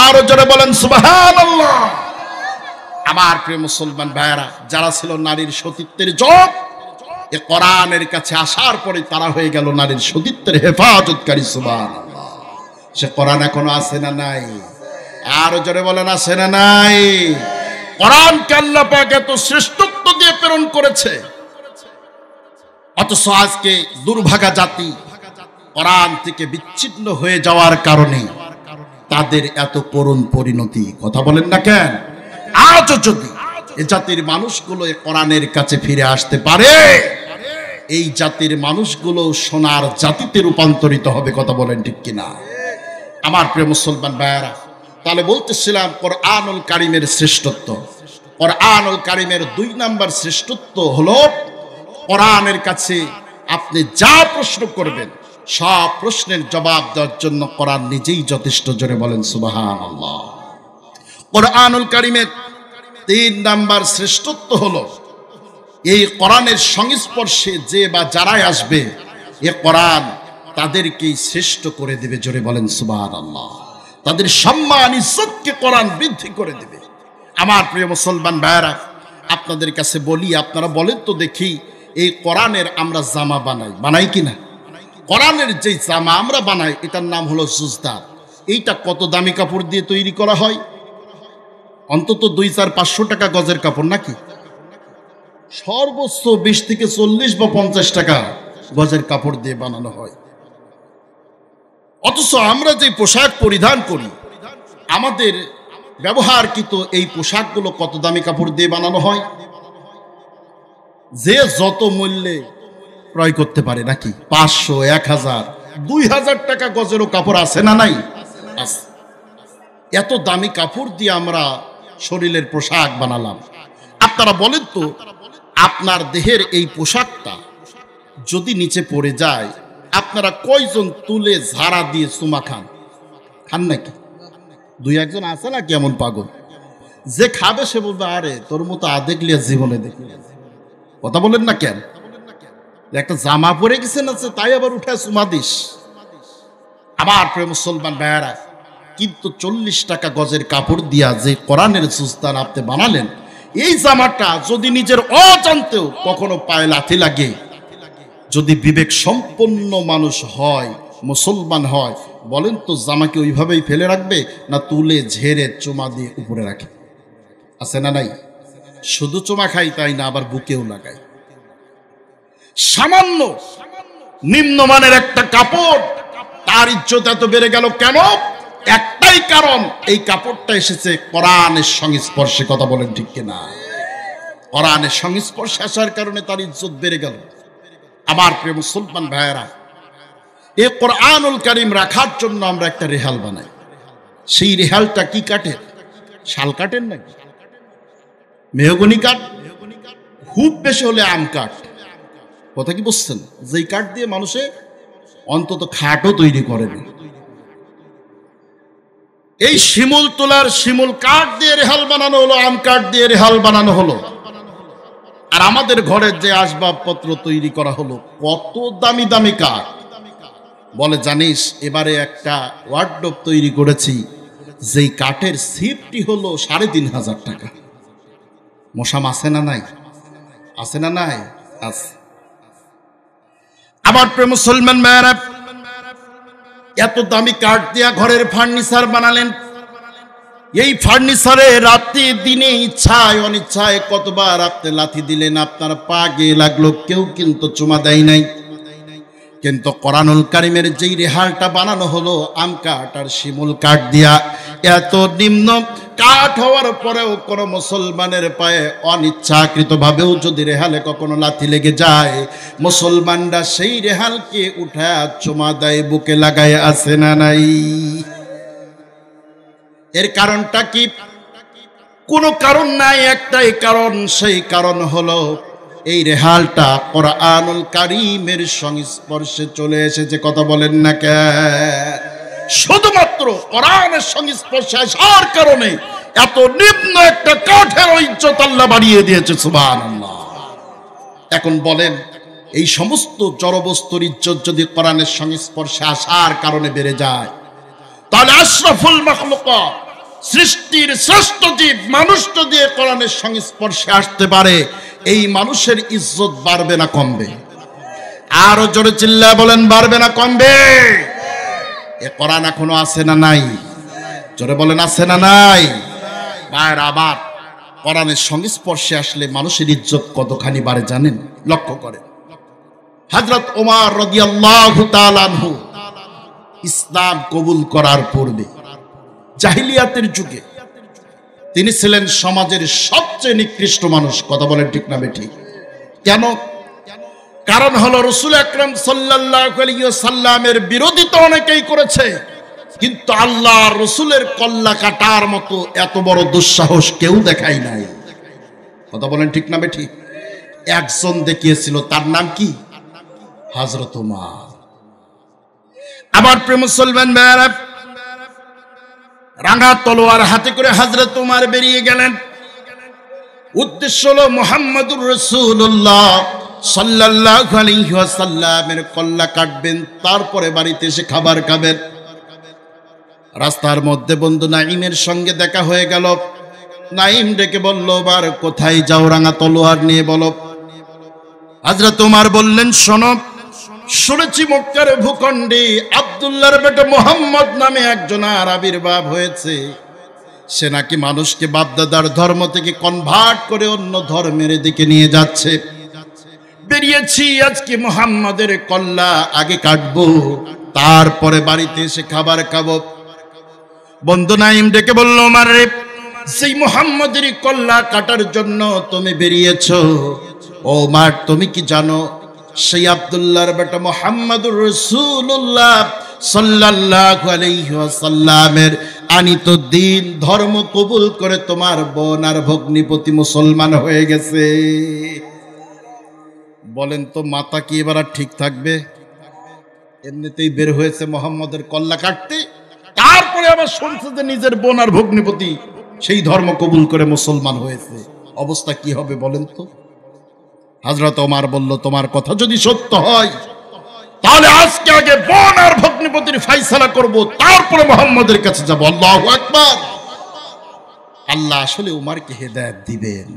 আর জোরে বলেন সুবহানাল্লাহ। আমার প্রিয় মুসলমান ভাইয়েরা, যারা ছিল নারীর সতীত্বের জব, এ কোরআনের কাছে আসার পরে তারা হয়ে গেল নারীর সতীত্বের হেফাজতকারী। সুবহানাল্লাহ। সে কোরআন এখনো আছে না নাই? আর জোরে বলেন আছে না নাই? কোরআনকে আল্লাহ পাক এত শ্রেষ্ঠত্ব দিয়ে প্রেরণ করেছে, অথচ আজকে দুর্ভাগা জাতি কোরআন থেকে বিচ্ছিন্ন হয়ে যাওয়ার কারণে তাদের এত করুণ পরিণতি। কথা বলেন না কেন? আজও যদি এ জাতির মানুষগুলো কোরআনের কাছে ফিরে আসতে পারে, এই জাতির মানুষগুলো সোনার জাতিতে রূপান্তরিত হবে। কথা বলেন ঠিক কিনা? আমার প্রিয় মুসলমান ভাইয়েরা, তাহলে বলতেছিলাম কোরআনুল কারীমের শ্রেষ্ঠত্ব। কোরআনুল কারীমের 2 নাম্বার শ্রেষ্ঠত্ব হলো, কোরআনের কাছে আপনি যা প্রশ্ন করবেন সব প্রশ্নের জবাব দেওয়ার জন্য কোরআন নিজেই যথেষ্ট। জোরে বলেন সুবহানাল্লাহ। কোরআনুল কারীমের 3 নাম্বার শ্রেষ্ঠত্ব হলো, এই কোরআনের সংস্পর্শে যে বা যারাই আসবে, এ কোরআন তাদেরকেই শ্রেষ্ঠ করে দেবে। জোরে বলেন সুবহানাল্লাহ। তাদের সম্মান ইজ্জতকে কোরআন বৃদ্ধি করে দেবে। আমার প্রিয় মুসলমান ভাইয়েরা, আপনাদের কাছে বলি, আপনারা বলেন তো দেখি, এই কোরআনের আমরা জামা বানাই কিনা? কোরআনের যে জামা আমরা বানাই, এটার নাম হলো জুজদার। এইটা কত দামি কাপড় দিয়ে তৈরি করা হয়? অন্তত 200-500 টাকা গজের কাপড় নাকি? সর্বোচ্চ 20 থেকে 40 বা 50 টাকা গজের কাপড় দিয়ে বানানো হয়। অথচ আমরা যে পোশাক পরিধান করি, আমাদের ব্যবহারকৃত এই পোশাকগুলো কত দামি কাপড় দিয়ে বানানো হয়? যে যত মূল্যে ক্রয় করতে পারে নাকি? 500, 1000, 2000 টাকা গজেরও কাপড় আছে না নাই? আছে। এত দামি কাপড় দিয়ে আমরা শরীরের পোশাক বানালাম। আপনারা বলেন তো, আপনার দেহের এই পোশাকটা যদি নিচে পড়ে যায়, আপনারা কয়জন তুলে ঝাড়া দিয়ে চুমা খান? খান নাকি? 2-1 আছে না কেমন পাগল, যে খাবে সে বলবে, আরে তোর মতো দেখলিয়া জীবনে দেখলি। কথা বলেন না কেন? একটা জামা পরে গেছে না, তাই আবার উঠে চুমা দিস। আমার প্রিয় মুসলমান ভাইয়েরা, কিন্তু 40 টাকা গজের কাপড় দিয়া যে কোরআনের জুজদার আপনি বানালেন, এই জামাটা যদি নিজের অজান্তেও কখনো পায়ে লাথি লাগে, যদি বিবেক সম্পন্ন মানুষ হয়, মুসলমান হয়, বলেন তো জামাকে ওইভাবেই ফেলে রাখবে না তুলে ঝেড়ে চুমা দিয়ে উপরে রাখে? আছে না নাই? শুধু চুমা খাই তাই না, আবার বুকেও লাগাই। সামান্য নিম্নমানের একটা কাপড়, তার ইজ্জত এত বেড়ে গেল কেন? একটাই কারণ, এই কাপড়টা এসেছে কোরআনের সংস্পর্শে। কথা বলেন ঠিক কিনা? কোরআনের সংস্পর্শে আসার কারণে তার ইজ্জত বেড়ে গেল। আমার প্রিয় মুসলমান ভাইয়েরা, এই কোরআনুল কারীম রাখার জন্য আমরা একটা রেহাল বানাই। সেই রেহালটা কি কাঠের? শাল কাঠের নাকি মেহগনি কাঠ? খুব বেশি হলে আম কাঠ। কথা কি বুঝছেন? যেই কাঠ দিয়ে মানুষে অন্তত খাটও তৈরি করে না। এই শিমুল তোলার শিমুল কাঠ দিয়ে রেহাল বানানো হলো, আম কাঠ দিয়ে রেহাল বানানো হলো। আর আমাদের ঘরের যে আসবাবপত্র তৈরি করা হলো, কত দামি দামি কাঠ। বলে জানিস, এবারে একটা ওয়ার্ডরোব তৈরি করেছি, যেই কাঠের সিপটি হলো ৩,৫০০ টাকা। মশাম আছে না নাই? আছে না নাই? আছে। আমার প্রিয় মুসলমান ভাইয়েরা, এত দামি কাঠ দিয়া ঘরের ফার্নিচার বানালেন। এই ফার্নিচারে রাতে দিনে ইচ্ছায় অনিচ্ছায় কতবার আপনি লাথি দিলেন, আপনার পা গিয়ে লাগলো, কেউ কিন্তু চুমা দেয় নাই। কিন্তু কোরআনুল কারীমের যেই রেহালটা বানানো হলো আম কাঠ আর শিমুল কাঠ দিয়া, এত নিম্ন কাঠ হওয়ার পরেও কোন মুসলমানের পায়ে অনিচ্ছাকৃতভাবেও যদি রেহালে কখনো লাথি লেগে যায়, মুসলমানরা সেই রেহালকে উঠায় চুমা দেয়, বুকে লাগায়। আছে না নাই? এর কারণটা কি? কোনো কারণ নাই, একটাই কারণ। সেই কারণ হলো এই রেহালটা কোরআনুল কারীমের সংস্পর্শে চলে এসেছে। কথা বলেন না কেন? শুধুমাত্র কোরআনের সংস্পর্শে আসার কারণে এত নিম্ন একটা কাঠের ইজ্জত আল্লাহ বাড়িয়ে দিয়েছে। সুবহানাল্লাহ। এখন বলেন, এই সমস্ত জড়বস্তুর ইজ্জত যদি কোরআনের সংস্পর্শে আসার কারণে বেড়ে যায়, তাহলে আশরাফুল মাখলুকাত, সৃষ্টির শ্রেষ্ঠ জীব মানুষ যদি কোরআনের সংস্পর্শে আসতে পারে, এই মানুষের ইজ্জত বাড়বে না কমবে? আরো জোরে চিল্লায় বলেন, বাড়বে না কমবে? এ কোরআন এখনো আছে না নাই? জোরে বলেন, আছে না নাই? ভাইরা, আবার কোরআনের সংস্পর্শে আসলে মানুষের ইজ্জত কতখানি বাড়ে জানেন? লক্ষ্য করে। হযরত ওমর রাদিয়াল্লাহু তাআলা আনহু ইসলাম কবুল করার পূর্বে জাহিলিয়াতের যুগে তিনি ছিলেন সমাজের সবচেয়ে নিকৃষ্ট মানুষ। কথা বলেন ঠিক না বেঠিক? কেন? কারণ হলো রাসূল আকরাম সাল্লাল্লাহু আলাইহি ওয়াসাল্লামের বিরোধিতা অনেকেই করেছে, কিন্তু আল্লাহ রাসূলের কল্লা কাটার মতো এত বড় দুঃসাহস কেউ দেখায় নাই। কথা বলেন ঠিক না বেঠিক? একজন দেখিয়েছিল, তার নাম কি? হযরত ওমর। আমার প্রিয় মুসলমান ভাইরা, রাঙা তলোয়ার হাতে করে হযরত ওমর বেরিয়ে গেলেন। উদ্দেশ্য হলো মুহাম্মদুর রাসূলুল্লাহ সাল্লাল্লাহু আলাইহি ওয়াসাল্লামের কল্লা কাটবেন, তারপরে বাড়িতে এসে খাবার খাবেন। রাস্তার মধ্যে বন্ধু নাঈমের সঙ্গে দেখা হয়ে গেল। নাঈম ডেকে বলল, ওমর কোথায় যাও? রাঙা তলোয়ার নিয়ে বলো। হযরত ওমর বললেন, শোনো, শুনেছি মক্কার ভূখণ্ডে আব্দুল্লাহর বেটা মুহাম্মদ নামে একজন আবির্ভাব হয়েছে। সে নাকি মানুষকে বাপদাদার ধর্ম থেকে কনভার্ট করে অন্য ধর্মের দিকে নিয়ে যাচ্ছে। বেরিয়েছি আজকে মুহাম্মাদের কল্লা আগে কাটবো, তারপরে বাড়িতে এসে খাবার খাবো। বন্ধু নাঈম ডেকে বলল, ওমর রে, সেই মুহাম্মাদের কল্লা কাটার জন্য তুমি বেরিয়েছো। ওমর, তুমি কি জানো সেই আব্দুল্লাহর বেটা মুহাম্মদুর রাসূলুল্লাহ সাল্লাল্লাহু আলাইহি ওয়াসাল্লামের আনিত দিন ধর্ম কবুল করে তোমার বোন আর ভগ্নিপতি মুসলমান হয়ে গেছে। বলেন তো, মাথা কি এবার আর ঠিক থাকবে? এমনিতেই বের হয়েছে মুহাম্মদের কল্লা কাটতে, তারপরে আবার শুনছে যে নিজের বোন আর ভগ্নিপতি সেই ধর্ম কবুল করে মুসলমান হয়েছে। অবস্থা কি হবে বলেন তো? হযরত ওমর বলল, তোমার কথা যদি সত্য হয়, তাহলে আজকে আগে বোন আর ভগ্নিপতির ফায়সালা করব, তারপরে মুহাম্মদের কাছে যাব। আল্লাহু আকবার। আল্লাহ আসলে ওমরকে হেদায়েত দিবেন।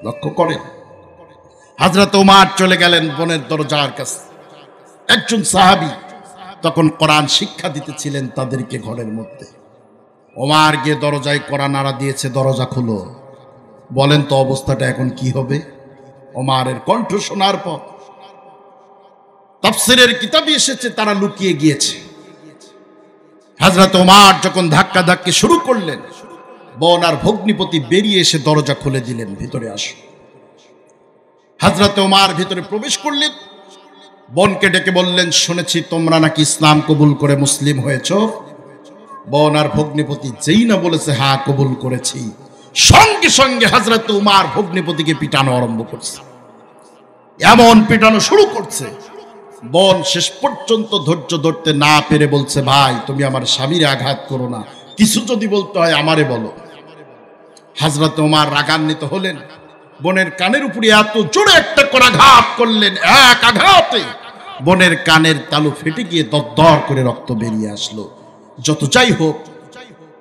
লক্ষ্য করেন, হযরত ওমর চলে গেলেন বোনের দরজার কাছে। একজন সাহাবী তখন কোরআন শিক্ষা দিতেছিলেন তাদেরকে ঘরের মধ্যে। ওমর গিয়ে দরজায় কড়া নাড়া দিয়েছে, দরজা খুলো। বলেন তো অবস্থাটা এখন কি হবে? ওমরের কণ্ঠ শোনার পর তাফসীরের কিতাবে এসেছে তারা লুকিয়ে গিয়েছে। হযরত ওমর যখন ধাক্কা ধাক্কি শুরু করলেন, বোন আর ভগ্নিপতি বেরিয়ে এসে দরজা খুলে দিলেন, ভিতরে আসো। হযরত ওমর ভিতরে প্রবেশ করলেন, বোনকে ডেকে বললেন, শুনেছি তোমরা নাকি ইসলাম কবুল করে মুসলিম হয়েছ। বোন আর ভগ্নিপতি যেই না বলেছে হ্যাঁ কবুল করেছি, সঙ্গে সঙ্গে হযরত ওমর ভগ্নিপতিকে পিটানো আরম্ভ করছে। এমন পিটানো শুরু করছে, বোন শেষ পর্যন্ত ধৈর্য ধরতে না পেরে বলছে, ভাই তুমি আমার স্বামীর আঘাত করো না, কিছু যদি বলতে হয় আমারে বলো। হযরত ওমর রাগান্বিত হলেন, বোনের কানের উপরে এত জোরে একটা করাঘাত করলেন, এক আঘাতে বোনের কানের তালু ফেটে গিয়ে দরদর করে রক্ত বেরিয়ে আসলো। যত যাই হোক,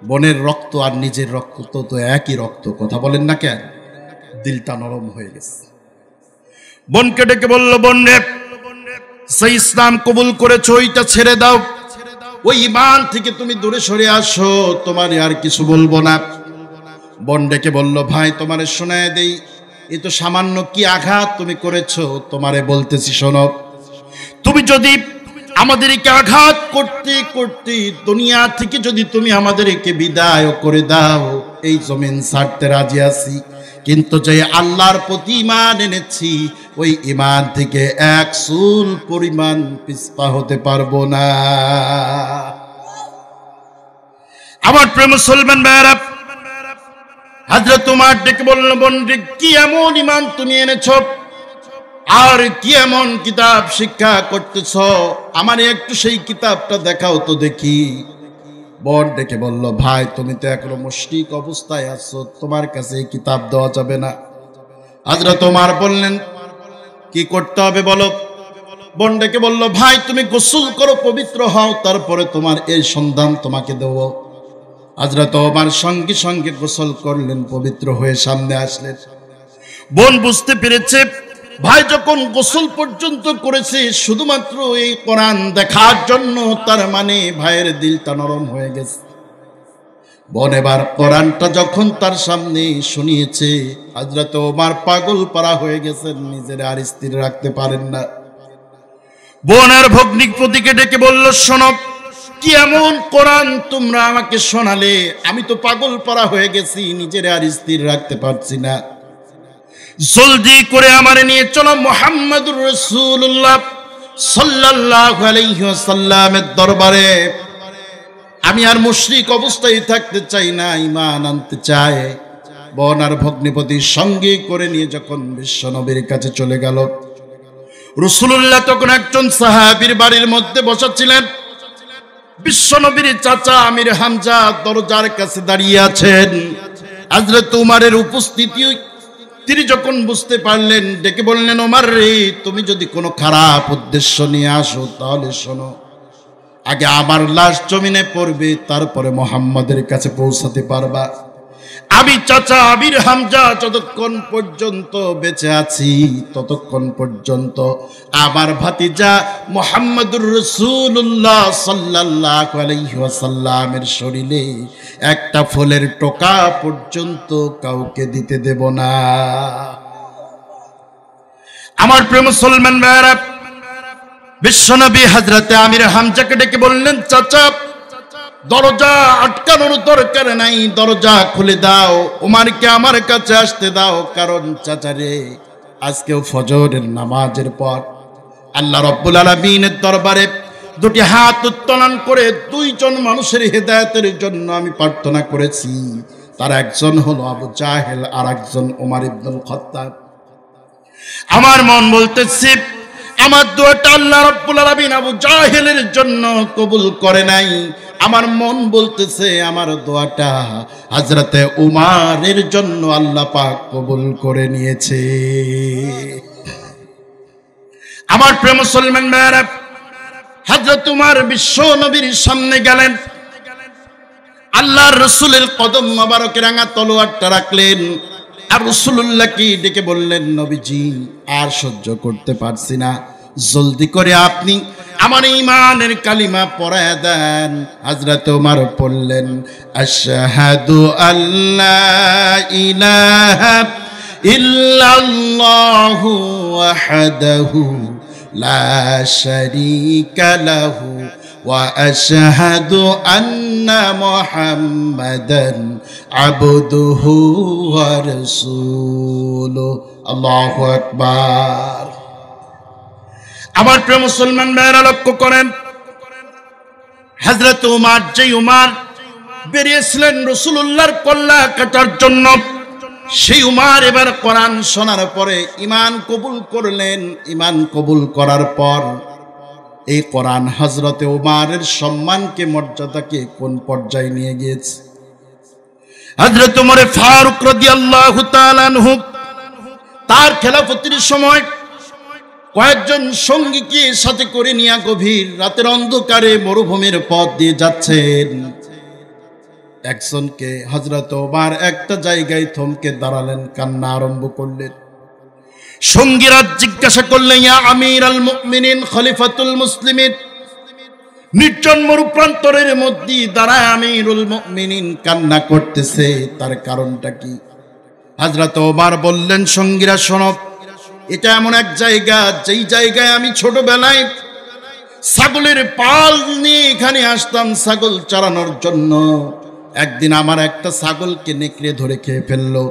বোনের রক্ত আর নিজের রক্ত তো একই রক্ত, কথা বলেন না কেন? দিলটা নরম হয়ে গেছে। বোনকে ডেকে বলল, বোন রে, সেই ইসলাম কবুল করেছো ওইটা ছেড়ে দাও, ওই ঈমান থেকে তুমি দূরে সরে আসো, তোমার আর কিছু বলবো না। বোন ডেকে বলল, ভাই তোমারে শোনায় দেই, এ তো সামান্য কি আঘাত তুমি করেছো, তোমারে বলতেছি শোনো, তুমি যদি আমাদেরকে আঘাত করতে করতে দুনিয়া থেকে যদি তুমি আমাদেরকে বিদায় করে দাও, এই জমিন ছাড়তে রাজি আছি, কিন্তু যে আল্লাহর প্রতি ঈমান এনেছি ওই ঈমান থেকে এক চুল পরিমাণ পিছপা হতে পারবো না। আমার প্রিয় মুসলমান ভাইরা, হযরত ওমর ডেকে বলল, বোন রে, কি এমন ঈমান তুমি এনেছো আর কি এমন কিতাব শিক্ষা করতেছ, আমার একটু সেই কিতাবটা দেখাও তো দেখি। বোন ডেকে বলল, ভাই তুমি তো এখনো মুশরিক অবস্থায় আছো, তোমার কাছে এই কিতাব দেওয়া যাবে না। হযরত ওমর বললেন, কি করতে হবে বলো। বোন ডেকে বলল, ভাই তুমি গোসল করো, পবিত্র হও, তারপরে তোমার এই সন্ধান তোমাকে দেব। হযরত ওমর সঙ্গে সঙ্গে গোসল করলেন, পবিত্র হয়ে সামনে আসলেন। বোন বুঝতে পেরেছে, ভাই যখন গোসল পর্যন্ত করেছে শুধুমাত্র এই কোরআন দেখার জন্য, তার মানে ভাইয়ের দিলটা নরম হয়ে গেছে। বোন এবার কোরআনটা যখন তার সামনে শুনিয়েছে, হযরত ওমর পাগল পারা হয়ে গেছেন, নিজের আর স্থির রাখতে পারেন না। বোন আর ভগ্নিপতিকে ডেকে বলল, শোনো, কি এমন কোরআন তোমরা আমাকে শোনালে, আমি তো পাগল পারা হয়ে গেছি, নিজের আর স্থির রাখতে পারছি না, জলদি করে আমারে নিয়ে চলো মুহাম্মদুর রাসূলুল্লাহ সাল্লাল্লাহু আলাইহি ওয়াসাল্লামের দরবারে। আমি আর মুশরিক অবস্থায় থাকতে চাই না, ঈমান আনতে চাই। বোন আর ভগ্নিপতির সঙ্গে করে নিয়ে যখন বিশ্ব নবীর কাছে চলে গেল, রাসূলুল্লাহ তখন একজন সাহাবীর বাড়ির মধ্যে বসা ছিলেন। বিশ্ব নবীর চাচা আমির হামজা দরজার কাছে দাঁড়িয়ে আছেন। হযরত ওমরের উপস্থিতি তিনি যখন বুঝতে পারলেন, ডেকে বললেন, ওমর রে, তুমি যদি কোনো খারাপ উদ্দেশ্য নিয়ে আসো তাহলে শোনো, আগে আমার লাশ জমিনে পড়বে, তারপরে মুহাম্মাদের কাছে পৌঁছাতে পারবা। আমি চাচা আমির হামজা যতক্ষণ পর্যন্ত বেঁচে আছি, ততক্ষণ পর্যন্ত আমার ভাতিজা মুহাম্মদুর রাসূলুল্লাহ সাল্লাল্লাহু আলাইহি ওয়াসাল্লামের শরীরে একটা ফুলের টোকা পর্যন্ত কাউকে দিতে দেব না। আমার প্রিয় মুসলমান ভাইরা, বিশ্বনবী হযরতে আমির হামজাকে ডেকে বললেন, চাচা দরজা আটকানোর দরকার নাই, দরজা খুলে দাও, ওমরকে আমার কাছে আসতে দাও, কারণ চাচারে আজকেও ফজরের নামাজের পর আল্লাহ রাব্বুল আলামিনের দরবারে দুটি হাত উত্তোলন করে দুইজন মানুষের হেদায়েতের জন্য আমি প্রার্থনা করেছি। তার একজন হলো আবু জাহেল, আর একজন ওমর ইবনুল খাত্তাব। আমার মন বলতেছে, আমার দোয়াটা আল্লাহ রাব্বুল আলামিন আবু জাহেলের জন্য কবুল করে নাই। আমার মন বলতেছে, আমার দোয়াটা হযরতে উমারের জন্য আল্লাহ পাক কবুল করে নিয়েছে। আমার প্রিয় মুসলমান ভাইরা, হযরত উমর বিশ্ব নবীর সামনে গেলেন, আল্লাহর রাসূলের কদম মোবারকে রাঙা তলোয়ারটা রাখলেন, আর রাসূলুল্লাহকে ডেকে বললেন, নবীজি আর সহ্য করতে পারছি না, জলদি করে আপনি আমার ঈমানের কালিমা পড়ায় দেন। হযরত ওমর পড়লেন, আশহাদু আল্লা ইলাহা ইল্লাল্লাহু ওয়াহদাহু লা শারীকা লাহু ওয়া আশহাদু আন্না মুহাম্মাদান আবদুহু ওয়া রাসূলুহু। আল্লাহু আকবার। আমার প্রিয় মুসলমান ভাইরা লক্ষ্য করেন, হযরত উমর, যেই উমর বেরিয়েছিলেন রাসূলুল্লাহর কল্লা কাটার জন্য, সেই উমর এবার কোরআন শোনার পরে ঈমান কবুল করলেন। ঈমান কবুল করার পর এই কোরআন হযরত উমরের সম্মানকে, মর্যাদাকে কোন পর্যায়ে নিয়ে গিয়েছে। হযরত উমর ফারুক রাদিয়াল্লাহু তাআলা আনহু তার খেলাফতের সময় কয়েকজন সঙ্গীকে সাথে করে নিয়ে গভীর রাতের অন্ধকারে মরুভূমির পথ দিয়ে যাচ্ছেন। একজনকে হযরত ওমর একটা জায়গায় থমকে দাঁড়ালেন, কান্না আরম্ভ করলেন। সঙ্গীরা জিজ্ঞাসা করলেন, ইয়া আমির আল মুমিনিন, খলিফাতুল মুসলিমিন, নির্জন মরুপ্রান্তরের মধ্যে দাঁড়ায় আমিরুল মুমিনিন কান্না করতেছে, তার কারণটা কি? হযরত ওমর বললেন, সঙ্গীরা শোনো, এটা এমন এক জায়গা, যেই জায়গায় আমি ছোটবেলায় ছাগলের পাল নিয়ে এখানে আসতাম ছাগল চড়ানোর জন্য। একদিন আমার একটা ছাগলকে নেকড়ে ধরে খেয়ে ফেললো।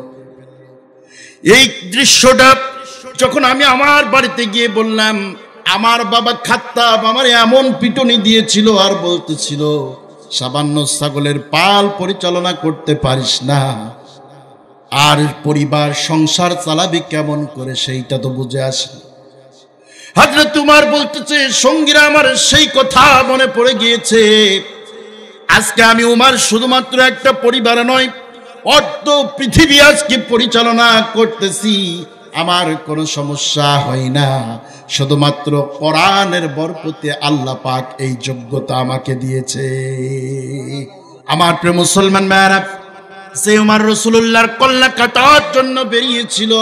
এই দৃশ্যটা যখন আমি আমার বাড়িতে গিয়ে বললাম, আমার বাবা খাত্তাব আমার এমন পিটুনি দিয়েছিল আর বলতেছিল, সামান্য ছাগলের পাল পরিচালনা করতে পারিস না, আর পরিবার সংসার চালাবি কেমন করে, সেইটা তো বুঝে আসে। হযরত উমর বলতেছে, সঙ্গীরা আমার সেই কথা মনে পড়ে গিয়েছে। আজকে আমি উমর শুধুমাত্র একটা পরিবার নয়, অর্ধ পৃথিবী আজকে পরিচালনা করতেছি। আমার কোনো সমস্যা হয় না, শুধুমাত্র কোরআনের বরকতে আল্লাহ পাক এই যোগ্যতা আমাকে দিয়েছে। আমার প্রিয় মুসলমান ভাইরা, যে উমর রাসূলুল্লাহর কল্লা কাটার জন্য বেরিয়েছিল,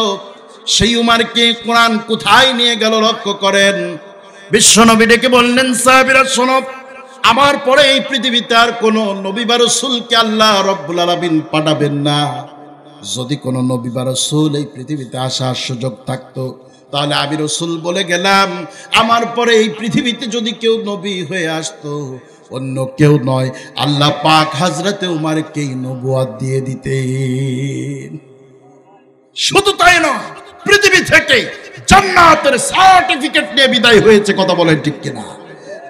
সেই উমরকে কোরআন কোথায় নিয়ে গেল লক্ষ্য করেন। বিশ্বনবী ডেকে বললেন, সাহাবীরা শোনো, আমার পরে এই পৃথিবীতে আর কোন নবী বা রাসূলকে আল্লাহ রব্বুল আলামিন পাঠাবেন না। যদি কোন নবী বা রাসূল এই পৃথিবীতে আসার সুযোগ থাকতো, তাহলে আমি রাসূল বলে গেলাম, আমার পরে এই পৃথিবীতে যদি কেউ নবী হয়ে আসতো, অন্য কেউ নয়, আল্লাহ পাক হযরতে উমরকেই নবুয়ত দিয়ে দিতেন। শুধু তাই নয়, পৃথিবী থেকে জান্নাতের সার্টিফিকেট নিয়ে বিদায় হয়েছে। কথা বলেন ঠিক কিনা?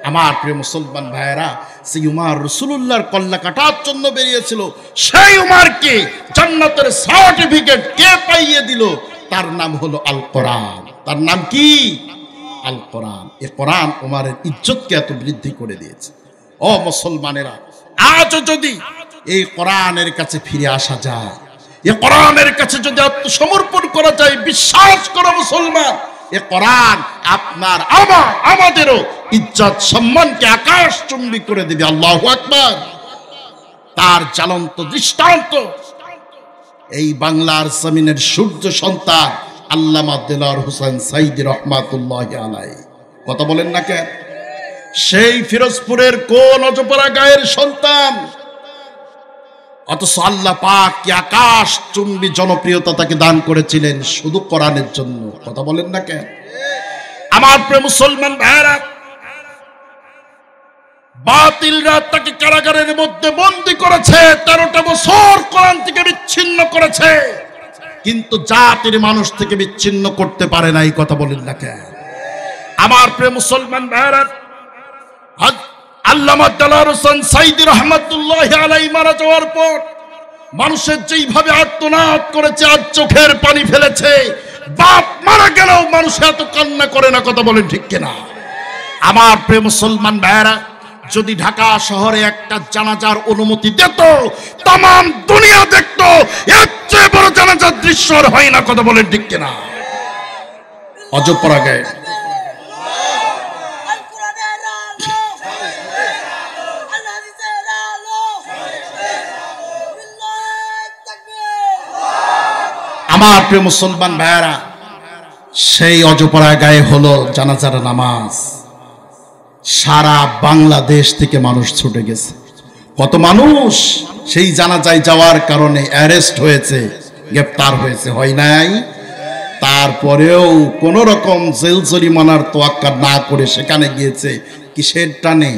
আমার প্রিয় মুসলমান ভাইয়েরা, সেই উমর রাসূলুল্লাহর কল্লা কাটার জন্য বেরিয়েছিল, সেই উমরকে জান্নাতের সার্টিফিকেট কে পাইয়ে দিল? তার নাম হলো আল কোরআন। তার নাম কি? আল কোরআন। এই কোরআন উমরের ইজ্জতকে এত বৃদ্ধি করে দিয়েছে। ও মুসলমানেরা, আজও যদি এই কোরআনের কাছে ফিরে আসা যায়, এই কোরআনের কাছে যদি আত্মসমর্পণ করা যায়, বিশ্বাস করো মুসলমান, এ কোরআন আপনার আমাদেরও ইজ্জত সম্মানকে আকাশচুম্বী করে দেবে। আল্লাহু আকবার। তার জ্বলন্ত দৃষ্টান্ত এই বাংলার জমিনের সূর্য সন্তান আল্লামা দেলোয়ার হোসেন সাঈদী রহমাতুল্লাহি আলাইহি। কথা বলেন না কেন? সেই ফিরোজপুরের কোন অজপরা গায়ের সন্তান, অথচ আল্লাহ পাক কি আকাশ চুম্বী জনপ্রিয়তা তাকে দান করেছিলেন শুধু কোরআনের জন্য। কথা বলেন না কেন? আমার প্রিয় মুসলমান ভাইরা, বাতিলরা তাকে কারাগারের মধ্যে বন্দী করেছে, 13টা বছর কোরআন থেকে বিচ্ছিন্ন করেছে, কিন্তু জাতির মানুষ থেকে বিচ্ছিন্ন করতে পারে না। এই কথা বলেন না কেন? আমার প্রিয় মুসলমান ভাইরা, আল্লামা দেলোয়ার হোসেন সাঈদী রহমাতুল্লাহি আলাইহি মারা যাওয়ার পর মানুষের যেইভাবে আর্তনাদ করেছে, আর চোখের পানি ফেলেছে, বাপ মারা গেলেও মানুষ এত কান্না করে না। কথা বলেন ঠিক কিনা? আমার প্রিয় মুসলমান ভাইরা, যদি ঢাকা শহরে একটা জানাজার অনুমতি দিত, তাম দুনিয়া দেখতো, এর চেয়ে বড় জানাজার দৃশ্য হয় না। কথা বলেন ঠিক কিনা? অজপরা গায়ে আমার প্রিয় মুসলমান ভাইরা, সেই অজপরা গায়ে হলো জানাজার নামাজ। সারা বাংলাদেশ থেকে মানুষ ছুটে গেছে। কত মানুষ সেই জানাজায় যাওয়ার কারণে অ্যারেস্ট হয়েছে, গ্রেফতার হয়েছে, হয় নাই? তারপরেও কোন রকম জেল জরিমানার তোয়াক্কা না করে সেখানে গিয়েছে। কিসের টানে?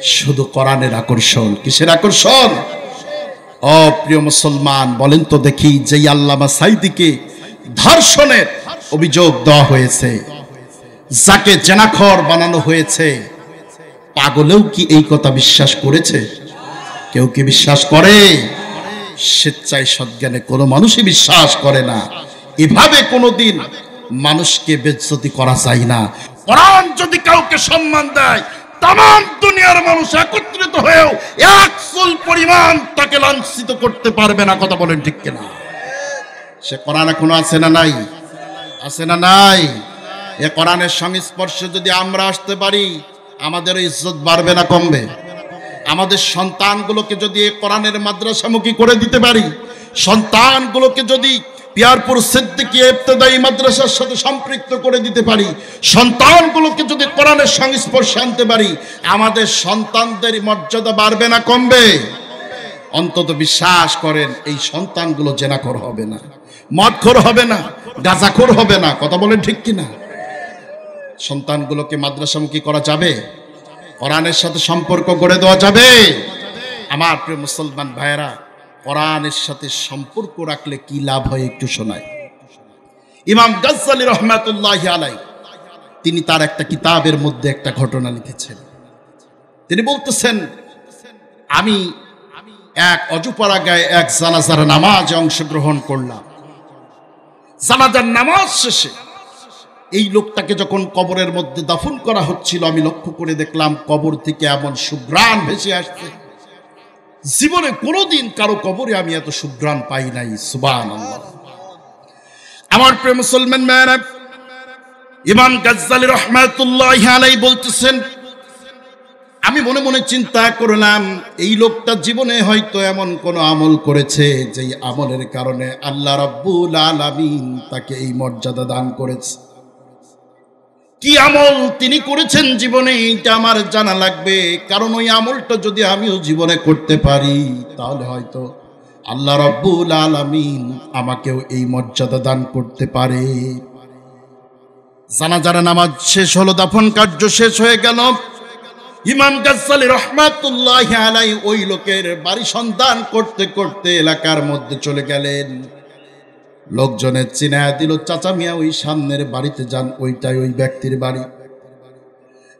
শুধু কোরআনের আকর্ষণ। কিসের আকর্ষণ? ও প্রিয় মুসলমান, বলেন তো দেখি, যেই আল্লামা সাঈদীকে ধর্ষণের অভিযোগ দেওয়া হয়েছে, যাকে জেনাখর বানানো হয়েছে, পাগলেও কি এই কথা বিশ্বাস করেছে? কেউ কি বিশ্বাস করে? স্বেচ্ছায় সজ্ঞানে কোনো মানুষই বিশ্বাস করে না। এভাবে কোনোদিন মানুষকে বেজ্জতি করা যায় না। কোরআন যদি কাউকে সম্মান দেয়, তাম দুনিয়ার মানুষ একত্রিত হয়েও এক চুল পরিমাণ তাকে লাঞ্ছিত করতে পারবে না। কথা বলেন ঠিক কিনা? সে কোরআন এখনো আছে না নাই? আছে না নাই? এ কোরআনের সংস্পর্শে যদি আমরা আসতে পারি, আমাদের ইজ্জত বাড়বে না কমবে? আমাদের সন্তানগুলোকে যদি কোরআনের মাদ্রাসামুখী করে দিতে পারি, সন্তানগুলোকে যদি পিয়ারপুর সিদ্দিকী ইবতেদায়ী মাদ্রাসার সাথে সম্পৃক্ত করে দিতে পারি, সন্তানগুলোকে যদি কোরআনের সংস্পর্শে আনতে পারি, আমাদের সন্তানদের মর্যাদা বাড়বে না কমবে? অন্তত বিশ্বাস করেন, এই সন্তানগুলো জেনাখোর হবে না, মদখোর হবে না, গাঁজাখোর হবে না। কথা বলেন ঠিক কিনা? সন্তানগুলোকে মাদ্রাসামুখী করা যাবে, কোরআনের সাথে সম্পর্ক গড়ে দেওয়া যাবে। আমার প্রিয় মুসলমান ভাইয়েরা, কোরআনের সাথে সম্পর্ক রাখলে কি লাভ হয় একটু শোনায়। ইমাম গাজ্জালী রহমাতুল্লাহি আলাইহি তিনি তার একটা কিতাবের মধ্যে একটা ঘটনা লিখেছেন। তিনি বলতেছেন, আমি এক অজুপাড়াগায় এক জানাজার নামাজে অংশগ্রহণ করলাম। জানাজার নামাজ শেষে এই লোকটাকে যখন কবরের মধ্যে দাফন করা হচ্ছিল, আমি লক্ষ্য করে দেখলাম কবর থেকে এমন সুঘ্রাণ ভেসে আসছে, জীবনে কোনোদিন কারো কবরে আমি এত সুঘ্রাণ পাই নাই। সুবহানাল্লাহ। আমার প্রিয় মুসলমান ভাইরা, ইমাম গাজ্জালী রাহমাতুল্লাহি আলাইহি বলতেছেন, আমি মনে মনে চিন্তা করলাম, এই লোকটা জীবনে হয়তো এমন কোন আমল করেছে যেই আমলের কারণে আল্লাহ রাব্বুল আলামিন তাকে এই মর্যাদা দান করেছে। কি আমল তিনি করেছেন জীবনে, এটা আমার জানা লাগবে, কারণ ওই আমলটা যদি আমিও জীবনে করতে পারি, তাহলে হয়তো আল্লাহ রাব্বুল আলামিন আমাকেও এই মর্যাদা দান করতে পারে। জানাজার নামাজ শেষ হলো, দাফন কার্য শেষ হয়ে গেল। ইমাম গাজ্জালী রাহমাতুল্লাহি আলাইহি ওই লোকের বাড়ি সন্ধান করতে করতে এলাকার মধ্যে চলে গেলেন। লোকজনের চিনা দিল, চাচা মিয়া ওই সামনের বাড়িতে যান, ওইটাই ওই ব্যক্তির বাড়ি।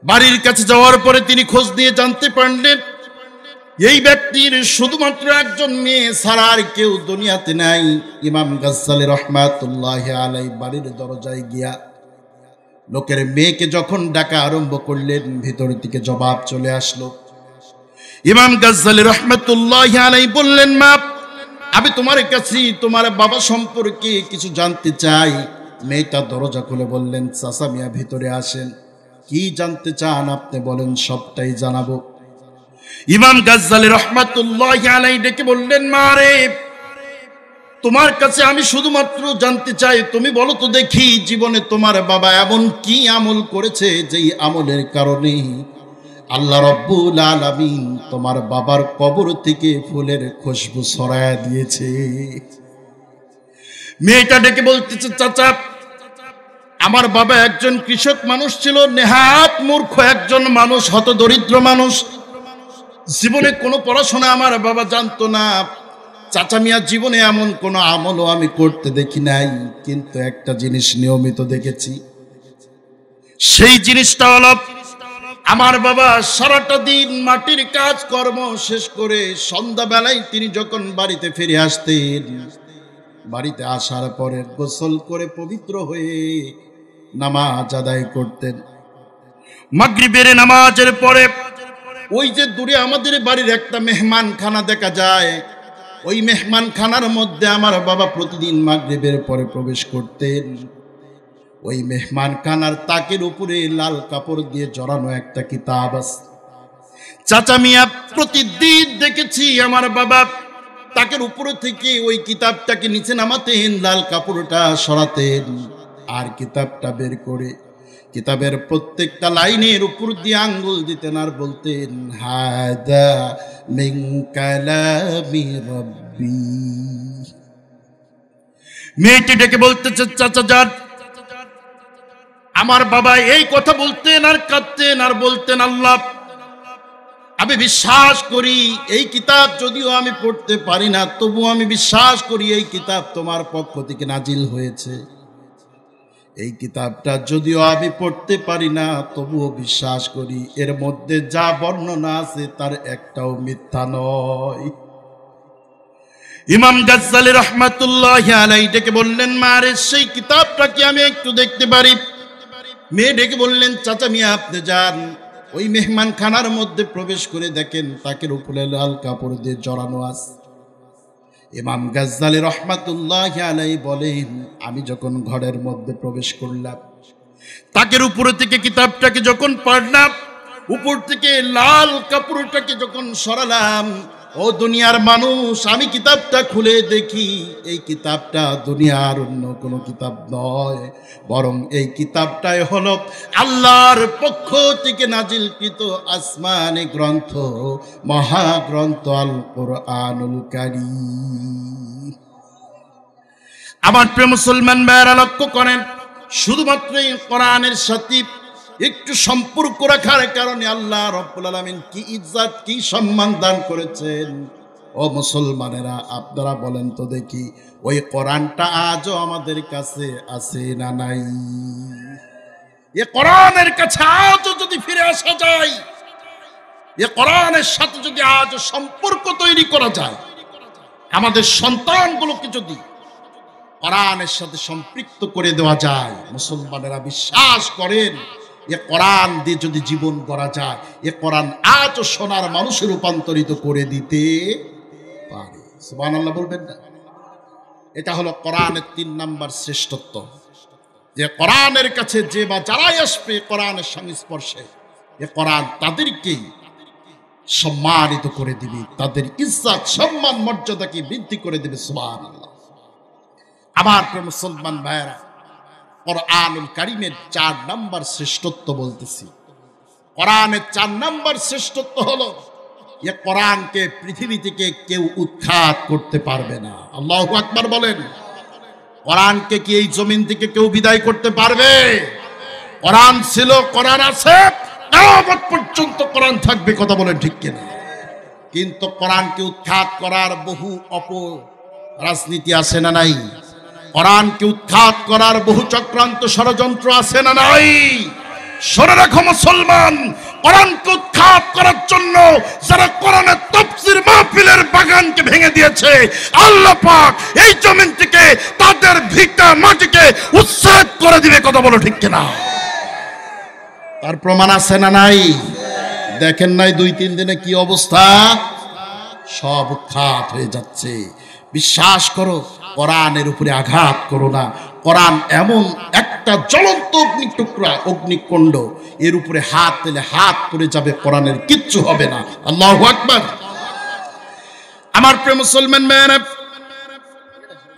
বাড়ির কাছে যাওয়ার পরে তিনি খোঁজ নিয়ে জানতে পারলেন, এই ব্যক্তির শুধুমাত্র একজন মেয়ে ছাড়া আর কেউ দুনিয়াতে নাই। ইমাম গাজ্জালী রাহমাতুল্লাহি আলাইহি বাড়ির দরজায় গিয়া লোকের মেয়েকে যখন ডাকা আরম্ভ করলেন, ভিতর থেকে জবাব চলে আসলো। ইমাম গাজ্জালী রাহমাতুল্লাহি আলাইহি বললেন, মা, আমি তোমার কাছে তোমার বাবা সম্পর্কে কিছু জানতে চাই। মেয়েটা দরজা খুলে বললেন, চাচা মিয়া ভিতরে আসেন, কি জানতে চান আপনি বলেন, সবটাই জানাবো। ইমাম গাজ্জালী রাহমাতুল্লাহি আলাইহি ডেকে বললেন, মা রে, তোমার কাছে আমি শুধুমাত্র জানতে চাই, তুমি বলো তো দেখি, জীবনে তোমার বাবা এমন কি আমল করেছে যেই আমলের কারণে আল্লাহ রাব্বুল আলামিন তোমার বাবার কবর থেকে ফুলের খুশবু ছড়ায়া দিয়েছে। মেয়েটা ডেকে বলতেছে, চাচা, আমার বাবা একজন কৃষক মানুষ ছিল, নেহাত মূর্খ একজন মানুষ, হতদরিদ্র মানুষ। জীবনে কোনো পড়াশোনা আমার বাবা জানতো না। চাচা মিয়া, জীবনে এমন কোনো আমলও আমি করতে দেখি নাই, কিন্তু একটা জিনিস নিয়মিত দেখেছি। সেই জিনিসটা হলো, আমার বাবা সারাটা দিন মাটির কাজ কর্ম শেষ করে সন্ধ্যাবেলায় তিনি যখন বাড়িতে ফিরে আসতেন, বাড়িতে আসার পরে গোসল করে পবিত্র হয়ে নামাজ আদায় করতেন। মাগরিবের নামাজের পরে ওই যে দূরে আমাদের বাড়ির একটা মেহমানখানা দেখা যায়, ওই মেহমানখানার মধ্যে আমার বাবা প্রতিদিন মাগরিবের পরে প্রবেশ করতেন। ওই মেহমানখানার তাকের উপরে লাল কাপড় দিয়ে জড়ানো একটা কিতাব আছে। চাচা মিয়া, প্রতিদিন দেখেছি আমার বাবা তাকের উপরে থেকে ওই কিতাবটাকে নিচে নামাতেন, লাল কাপড়টা সরাতেন, আর কিতাবটা বের করে কিতাবের প্রত্যেকটা লাইনের উপর দিয়ে আঙ্গুল দিতেন আর বলতেন, হাদা মিন কালামি রাব্বি। মেয়েটি ডেকে বলতেছে, চাচা যান, আমার বাবা এই কথা বলতেন আর কাঁদতেন আর বলতেন, আল্লাহ, আমি বিশ্বাস করি এই কিতাব যদিও আমি পড়তে পারি না, তবু আমি বিশ্বাস করি এই কিতাব তোমার পক্ষ থেকে নাজিল হয়েছে। এই কিতাবটা যদিও আমি পড়তে পারি না, তবুও বিশ্বাস করি এর মধ্যে যা বর্ণনা আছে তার একটাও মিথ্যা নয়। ইমাম গাজ্জালী রাহমাতুল্লাহি আলাইহি ডেকে বললেন, মারে সেই কিতাবটা কি আমি একটু দেখতে পারি? মেয়ে ডেকে বললেন, চাচা মিয়া আপনি যান, ওই মেহমান খানার মধ্যে প্রবেশ করে দেখেন তাকের উপরে লাল কাপড় দিয়ে জড়ানো আছে। ইমাম গাজ্জালী রাহমাতুল্লাহি আলাইহি বলেন, আমি যখন ঘরের মধ্যে প্রবেশ করলাম, তাকের উপরে থেকে কিতাবটাকে যখন পড়লাম, উপর থেকে লাল কাপড়টাকে যখন সরালাম, ও দুনিয়ার মানুষ, আমি কিতাবটা খুলে দেখি এই কিতাবটা দুনিয়ার অন্য কোনো কিতাব নয়, বরং এই কিতাবটাই হলো আল্লাহর পক্ষ থেকে নাজিলকৃত আসমানি গ্রন্থ, মহাগ্রন্থ আল কোরআনুল কারীম। আমার প্রিয় মুসলমান ভাইরা লক্ষ্য করেন, শুধুমাত্র এই কোরআনের সাথে একটু সম্পর্ক রাখার কারণে আল্লাহ রাব্বুল আলামিন কি ইজ্জত, কি সম্মান দান করেছেন। ও মুসলমানেরা, আপনারা বলেন তো দেখি, ওই কোরআনটা আজও আমাদের কাছে আছে না নাই? এ কোরআনের কাছে আজও যদি ফিরে আসা যায়, এ কোরআনের সাথে যদি আজও সম্পর্ক তৈরি করা যায়, আমাদের সন্তানগুলোকে যদি কোরআনের সাথে সম্পৃক্ত করে দেওয়া যায়, মুসলমানেরা বিশ্বাস করেন এ কোরআন দিয়ে যদি জীবন গড়া যায়, এ কোরআন আজও সোনার মানুষে রূপান্তরিত করে দিতে পারে। সুবহানাল্লাহ বলবেন না? এটা হলো কোরআনের 3 নাম্বার শ্রেষ্ঠত্ব, যে কোরআনের কাছে যে বা যারাই আসবে কোরআনের সংস্পর্শে, এ কোরআন তাদেরকেই সম্মানিত করে দিবে, তাদের ইজ্জত সম্মান মর্যাদাকে বৃদ্ধি করে দিবে। সুবহানাল্লাহ। আমার প্রিয় মুসলমান ভাইয়েরা, কোরআনুল কারীমের 4 নাম্বার শ্রেষ্ঠত্ব বলতেছি। কোরআনের 4 নাম্বার শ্রেষ্ঠত্ব হলো এ কোরআনকে পৃথিবী থেকে কেউ উৎখাত করতে পারবে না। আল্লাহু আকবার বলেন। কোরআনকে কি এই জমিন থেকে কেউ বিদায় করতে পারবে? কোরআন ছিল, কোরআন আছে, কিয়ামত পর্যন্ত কোরআন থাকবে। কথা বলেন ঠিক কিনা? কিন্তু কোরআনকে উৎখাত করার বহু রাজনীতি আছে না নাই? কোরআনকে উৎখাত করার বহু চক্রান্ত ষড়যন্ত্র আছে না নাই? শুনে রাখো মুসলমান, কোরআনকে উৎখাত করার জন্য যারা কোরআনের তাফসীর মাহফিলের বাগানকে ভেঙে দিয়েছে, আল্লাহ পাক এই জমিন থেকে তাদের ভিটা মাটিকে উচ্ছেদ করে দিবে। কথা বলো ঠিক কিনা? তার প্রমাণ আছে না নাই? দেখেন নাই 2-3 দিনে কি অবস্থা? সব উৎখাত হয়ে যাচ্ছে। বিশ্বাস করো, কোরআনের উপরে আঘাত করো না। কোরআন এমন একটা জ্বলন্ত অগ্নিটুকরা, অগ্নিকুণ্ড, এর উপরে হাত দিলে হাত পড়ে যাবে, কোরআনের কিচ্ছু হবে না। আল্লাহু আকবার। আমার প্রিয় মুসলমান ভাইরা,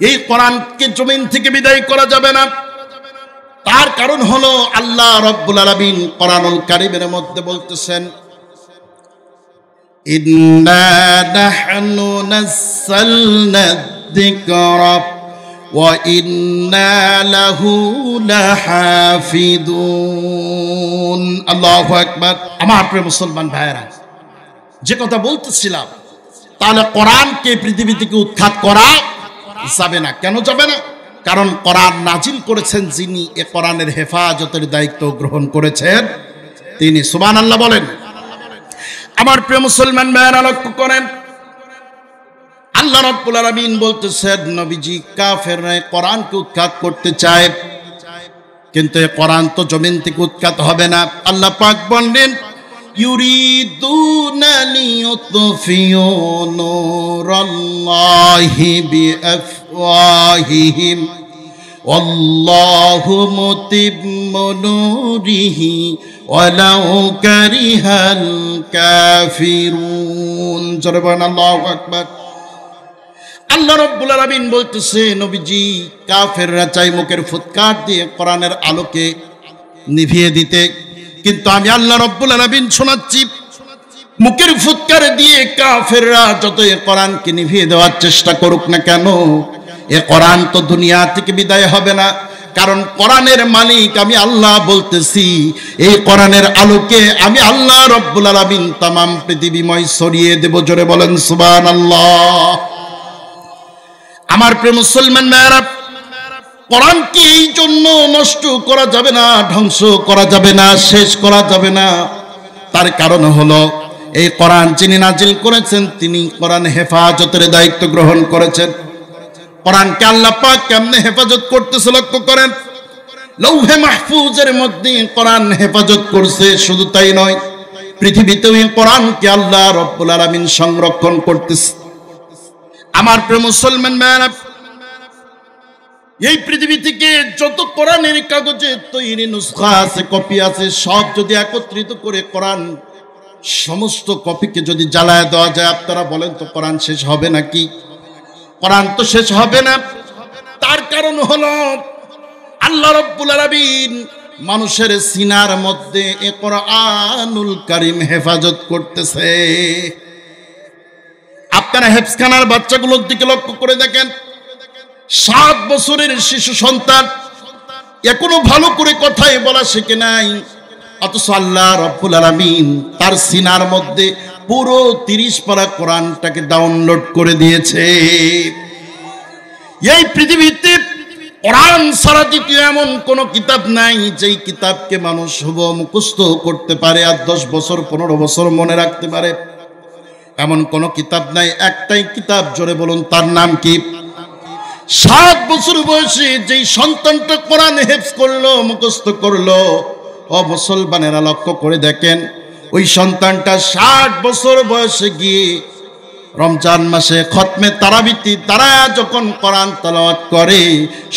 এই কোরআনকে জমিন থেকে বিদায় করা যাবে না। তার কারণ হলো আল্লাহ রাব্বুল আলামিন কোরআনুল কারীমের মধ্যে বলতেছেন, ইন্না নাহনু নাযালনা যিকরা ওয়া ইন্না লাহু লাহাফিদুন। আল্লাহু আকবার। আমার প্রিয় মুসলমান ভাইরা, যে কথা বলতেছিলাম, তাহলে কোরআনকে পৃথিবী থেকে উৎখাত করা যাবে না। কেন যাবে না? কারণ কোরআন নাজিল করেছেন যিনি, এ কোরআনের হেফাজতের দায়িত্ব গ্রহণ করেছেন তিনি। সুবহানাল্লাহ বলেন। আমার প্রিয় মুসলমান ভাইরা লক্ষ্য করেন, আল্লাহ রাব্বুল আলামিন বলতেছেন, নবীজি কাফেররা কোরআনকে উৎখাত করতে চায়, কিন্তু এই কোরআন তো জমিন থেকে উৎখাত হবে না। আল্লাহ পাক বলেন, ইউরিদুনা লিইউতফিউ নূরাল্লাহি বিআফওয়াহিহিম ওয়াল্লাহু মুতিম্মু নূরিহি ওয়ালাউ কারিহাল কাফিরুন। জোরে বলেন আল্লাহু আকবার। আল্লাহ রাব্বুল আলামিন বলতেছে, নবীজি কাফেররা চাই মুখের ফুৎকার দিয়ে কোরআনের আলোকে নিভিয়ে দিতে, কিন্তু আমি আল্লাহ রাব্বুল আলামিন শোনাচ্ছি, মুখের ফুৎকার দিয়ে কাফেররা যত এ কোরআনকে নিভিয়ে দেওয়ার চেষ্টা করুক না কেন, এ কোরআন তো দুনিয়া থেকে বিদায় হবে না। কারণ কোরআনের মালিক আমি আল্লাহ বলতেছি, এই কোরআনের আলোকে আমি আল্লাহ রব্বুল আলামিন তামাম পৃথিবীময় ছড়িয়ে দেব। জোরে বলেন সুবহানাল্লাহ। আমার প্রিয় মুসলমান ভাইরা, কোরআনকে এই জন্য নষ্ট করা যাবে না, ধ্বংস করা যাবে না, শেষ করা যাবে না। তার কারণ হলো এই কোরআন যিনি নাজিল করেছেন তিনি কোরআন হেফাজতের দায়িত্ব গ্রহণ করেছেন। কোরআনকে আল্লাহ পাক কেমনে হেফাজত করতেছে লক্ষ্য করেন। লৌহে মাহফুজের মধ্যে কোরআন হেফাজত করছে, শুধু তাই নয়, পৃথিবীতেও এই কোরআনকে আল্লাহ রব্বুল আলামিন সংরক্ষণ করতেছে। আমার প্রিয় মুসলমান ভাইরা, এই পৃথিবী থেকে যত কোরআনের কাগজে তৈরি নুসখা আছে, কপি আছে, সব যদি একত্রিত করে কোরআন সমস্ত কপিকে যদি জ্বালায় দেওয়া যায়, আপনারা বলেন তো কোরআন শেষ হবে নাকি? কোরআন তো শেষ হবে না। তার কারণ হলো আল্লাহ রাব্বুল আলামিন মানুষের সিনার মধ্যে এ কোরআনুল কারীম হেফাজত করতেছে। আপনারা হেফজখানার বাচ্চাগুলোর দিকে লক্ষ্য করে দেখেন, 7 বছরের শিশু সন্তান এখনো ভালো করে কথাই বলা শেখে নাই, অথচ আল্লাহ রাব্বুল আলামিন তার সিনার মধ্যে পুরো 30 পারা কোরআনটাকে ডাউনলোড করে দিয়েছে। এই পৃথিবীতে কোরআন ছাড়া দ্বিতীয় এমন কোন কিতাব নাই যেই কিতাবকে মানুষ হুবহু মুখস্থ করতে পারে আর 10 বছর 15 বছর মনে রাখতে পারে, এমন কোন কিতাব নাই। একটাই কিতাব, জোরে বলুন, তার নাম কি? 7 বছর বয়সে যেই সন্তানটা কোরআন হেফজ করলো, মুখস্থ করলো, ও মুসলমানেরা লক্ষ্য করে দেখেন, ওই সন্তানটা 60 বছর বয়সে গিয়ে রমজান মাসে খতমে তারাবিতে দাঁড়ায়া যখন কোরআন তেলাওয়াত করে,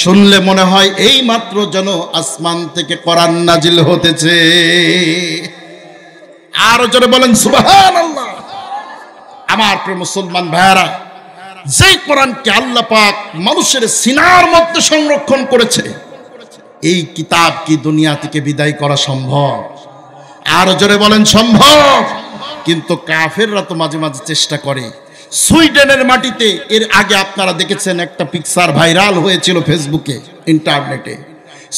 শুনলে মনে হয় এই মাত্র যেন আসমান থেকে কোরআন নাজিল হতেছে। আর জোরে বলেন সুবহানাল্লাহ। আমার প্রিয় মুসলমান ভাইরা, যেই কোরআনকে আল্লাহ পাক মানুষের সিনার মধ্যে সংরক্ষণ করেছে, এই কিতাব কি দুনিয়া থেকে বিদায় করা সম্ভব? আর জোরে বলেন সম্ভব। কিন্তু কাফেররা তো মাঝে মাঝে চেষ্টা করে। সুইডেনের মাটিতে এর আগে আপনারা দেখেছেন একটা পিকচার ভাইরাল হয়েছিল ফেসবুকে, ইন্টারনেটে।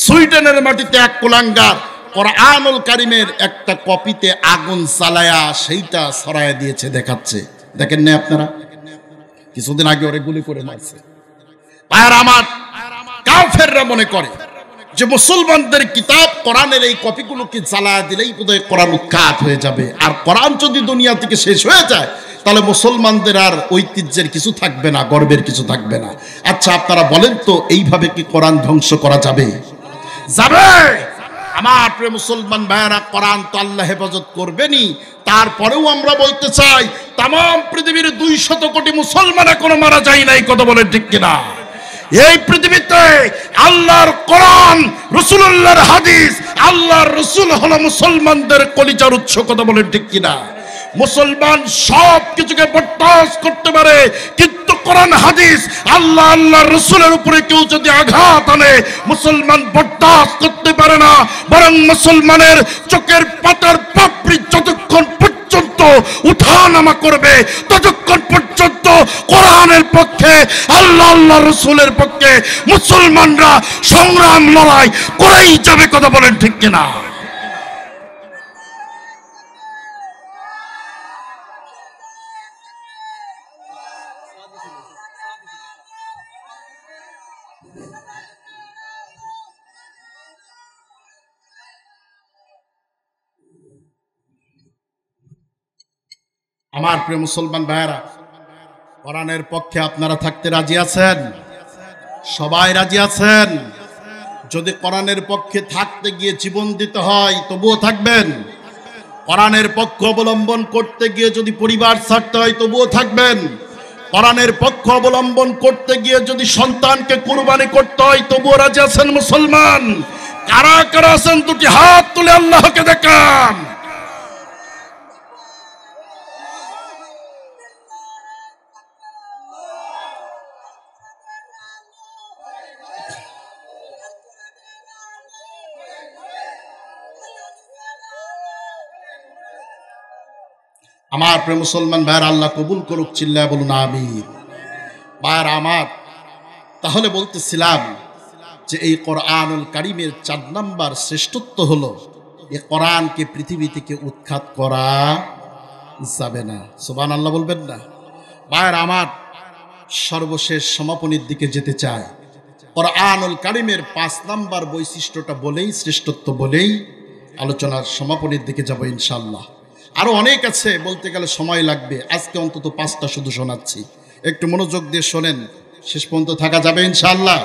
সুইডেনের মাটিতে এক কুলাঙ্গার কোরআনুল কারীমের একটা কপিতে আগুন জ্বালায়া সেইটা ছড়ায় দিয়েছে, দেখাচ্ছে। দেখেন না আপনারা? কিছুদিন আগে ওরে গুলি করে মারছে। আর আমার কাফেররা মনে করে যে মুসলমানদের কিতাব কোরআনের এই কপিগুলোকে জ্বালায় দিলেই বোধহয় কোরআন উৎখাত হয়ে যাবে, আর কোরআন যদি দুনিয়া থেকে শেষ হয়ে যায় তাহলে মুসলমানদের আর ঐতিহ্যের কিছু থাকবে না, গর্বের কিছু থাকবে না। আচ্ছা আপনারা বলেন তো, এইভাবে কি কোরআন ধ্বংস করা যাবে? যাবে। আমার প্রিয় মুসলমান ভাইয়েরা, কোরআন তো আল্লাহ হেফাজত করবেনই, তারপরেও আমরা বলতে চাই তাম পৃথিবীর 200 কোটি মুসলমান এখনো মারা যায় নাই। কথা বলেন ঠিক কিনা? এই পৃথিবীতে আল্লাহর কোরআন, রাসূলুল্লাহর হাদিস, আল্লাহর রাসূল হলো মুসলমানদের কলিজার উৎস। কথা বলেন ঠিক কিনা? মুসলমান সব কিছুকে বরদাস্ত করতে পারে, কিন্তু কোরআন হাদিস, আল্লাহ আল্লাহর রাসূলের উপরে কেউ যদি আঘাত আনে, মুসলমান বরদাস্ত করতে পারে না। বরং মুসলমানের চোখের পাতার পাপড়ি যতক্ষণ পর্যন্ত উঠানামা করবে, ততক্ষণ পর্যন্ত কোরআনের পক্ষে, আল্লাহ আল্লাহ রাসূলের পক্ষে মুসলমানরা সংগ্রাম লড়াই করেই যাবে। কথা বলেন ঠিক কিনা? আমার প্রিয় মুসলমান ভাইয়েরা, কোরআনের পক্ষে আপনারা থাকতে রাজি আছেন? সবাই রাজি আছেন? যদি কোরআনের পক্ষে থাকতে গিয়ে জীবন দিতে হয় তবুও থাকবেন? কোরআনের পক্ষ অবলম্বন করতে গিয়ে যদি পরিবার ছাড়তে হয় তবুও থাকবেন? কোরআনের পক্ষ অবলম্বন করতে গিয়ে যদি সন্তানকে কুরবানি করতে হয় তবুও রাজি আছেন মুসলমান? কারা কারা আছেন দুটি হাত তুলে আল্লাহকে দেখান। আমার প্রিয় মুসলমান ভাইয়ের, আল্লাহ কবুল করুক, চিল্লায় বলুন আমিন। ভাইয়ের আমার, তাহলে বলতেছিলাম যে এই কোরআনুল কারীমের 4 নাম্বার শ্রেষ্ঠত্ব হলো এই কোরআনকে পৃথিবী থেকে উৎখাত করা যাবে না। সুবহানাল্লাহ বলবেন না? ভাইয়ের আমার, সর্বশেষ সমাপনীর দিকে যেতে চায়। কোরআনুল কারীমের 5 নাম্বার বৈশিষ্ট্যটা বলেই, শ্রেষ্ঠত্ব বলেই আলোচনার সমাপনীর দিকে যাব ইনশাআল্লাহ। আরো অনেক আছে, বলতে গেলে সময় লাগবে। আজকে অন্তত 5টা শুধু শোনাচ্ছি, একটু মনোযোগ দিয়ে শোনেন, শেষ পর্যন্ত থাকা যাবে ইনশাআল্লাহ।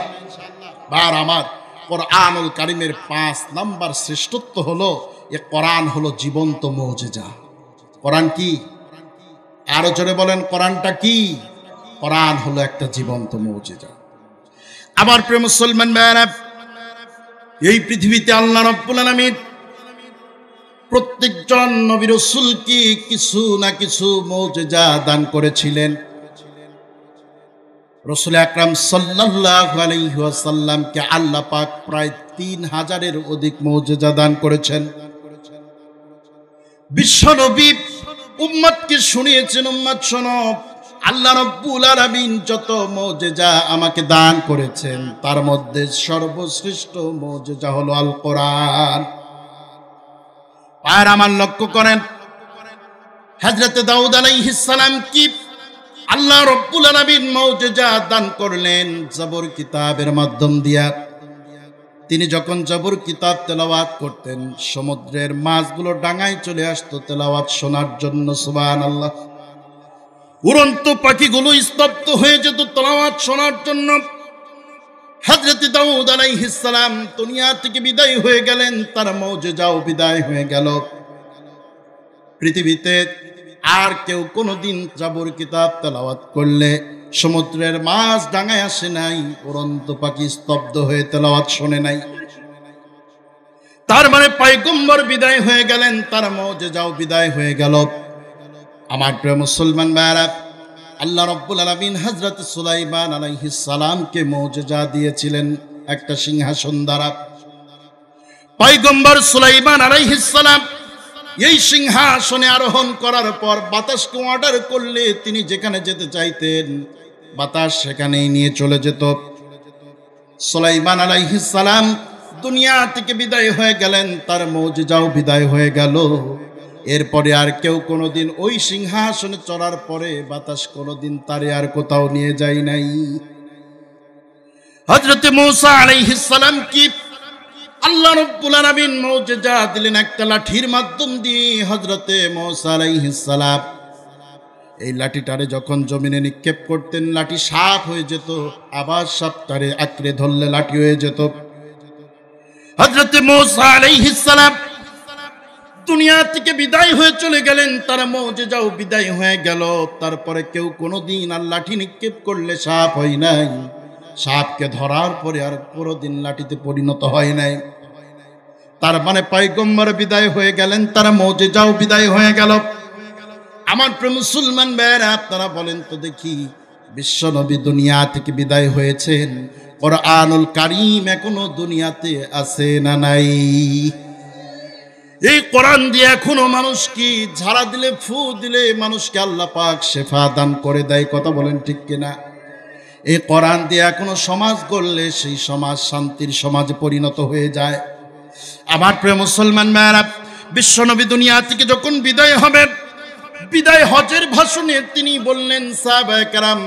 ভাইয়ের আমার, কোরআনুল কারীমের 5 নাম্বার শ্রেষ্ঠত্ব হলো এ কোরআন হলো জীবন্ত মুজিজা। কোরআন কি? আরো জোরে বলেন, কোরআনটা কি? কোরআন হলো একটা জীবন্ত মুজিজা। আমার প্রিয় মুসলমান ভাইরা, এই পৃথিবীতে আল্লাহ রাব্বুল আলামিন প্রত্যেকজন নবী রাসূলকে কিছু না কিছু মুজিজা দান করেছিলেন। রাসূল আকরাম সাল্লাল্লাহু আলাইহি ওয়াসাল্লামকে আল্লাহ পাক প্রায় 3000-এর অধিক মুজিজা দান করেছেন। বিশ্ব নবী উম্মতকে শুনিয়েছেন, উম্মত শোনো, আল্লাহ রাব্বুল আলামিন যত মুজিজা আমাকে দান করেছেন তার মধ্যে সর্বশ্রেষ্ঠ মুজিজা হলো আল কোরআন। আর আমার লক্ষ্য করেন, হযরত দাউদ আলাইহিস সালাম কি আল্লাহ রাব্বুল আলামিন মুজিজা দান করলেন জবর কিতাবের মাধ্যম দিয়া। তিনি যখন জবর কিতাব তেলাওয়াত করতেন, সমুদ্রের মাছগুলো ডাঙায় চলে আসতো তেলাওয়াত শোনার জন্য। সুবহানাল্লাহ। উড়ন্ত পাখিগুলো স্তব্ধ হয়ে যেত তেলাওয়াত শোনার জন্য। হযরত দাউদ আলাইহিস সালাম দুনিয়া থেকে বিদায় হয়ে গেলেন, তার মুজিজাও বিদায় হয়ে গেল। পৃথিবীতে আর কেউ কোনোদিন জবর কিতাব তেলাওয়াত করলে সমুদ্রের মাছ ডাঙায় আসে নাই, উড়ন্ত পাখি স্তব্ধ হয়ে তেলাওয়াত শোনে নাই। তার মানে পয়গম্বর বিদায় হয়ে গেলেন, তার মুজিজাও বিদায় হয়ে গেল। আমার প্রিয় মুসলমান ভাইরা, আল্লাহ রাব্বুল আলামিন হযরত সুলাইমান আলাইহিস সালামকে মুজিজা দিয়েছিলেন একটা সিংহাসন দ্বারা। পয়গম্বর সুলাইমান আলাইহিস সালাম এই সিংহাসনে আরোহণ করার পর বাতাসকে অর্ডার করলে তিনি যেখানে যেতে চাইতেন বাতাস সেখানেই নিয়ে চলে যেত। সুলাইমান আলাইহিস সালাম দুনিয়া থেকে বিদায় হয়ে গেলেন, তার মুজিজাও বিদায় হয়ে গেল। এরপরে আর কেউ কোনোদিন ওই সিংহাসনে চড়ার পরে বাতাস কোনোদিন তারে আর কোথাও নিয়ে যায় নাই। হযরত মূসা আলাইহিস সালাম কি আল্লাহ রাব্বুল আলামিন মুজিজা দিলেন একটা লাঠির মাধ্যম দিয়ে। হযরত মূসা আলাইহিস সালাম এই লাঠিটারে যখন জমিনে নিক্ষেপ করতেন, লাঠি সাপ হয়ে যেত, আবার সাপটারে আঁকড়ে ধরলে লাঠি হয়ে যেত। হযরত মূসা আলাইহিস সালাম দুনিয়া থেকে বিদায় হয়ে চলে গেলেন, তার মুজিজাও বিদায় হয়ে গেল। তারপরে কেউ কোনোদিন আর লাঠি নিক্ষেপ করলে সাপ হয় নাই, সাপকে ধরার পরে আর কোনোদিন লাঠিতে পরিণত হয় নাই। তার মানে পয়গম্বর বিদায় হয়ে গেলেন, তার মুজিজাও বিদায় হয়ে গেল। আমার প্রিয় মুসলমান ভাইরা, আপনারা বলেন তো দেখি, বিশ্ব নবী দুনিয়া থেকে বিদায় হয়েছেন, কোরআনুল কারীম এখনো দুনিয়াতে আছে না নাই? এই কোরআন দিয়ে এখনো মানুষ কি ঝাড়া দিলে, ফু দিলে মানুষকে আল্লাহ পাক শেফা দান করে দেয়। কথা বলেন ঠিক কিনা? এই কোরআন দিয়ে এখনো সমাজ গড়লে সেই সমাজ শান্তির সমাজে পরিণত হয়ে যায়। আমার প্রিয় মুসলমান ভাইরা, বিশ্ব নবী দুনিয়া থেকে যখন বিদায় হবে, বিদায় হজের ভাষণে তিনি বললেন, সাহাবায়ে কেরাম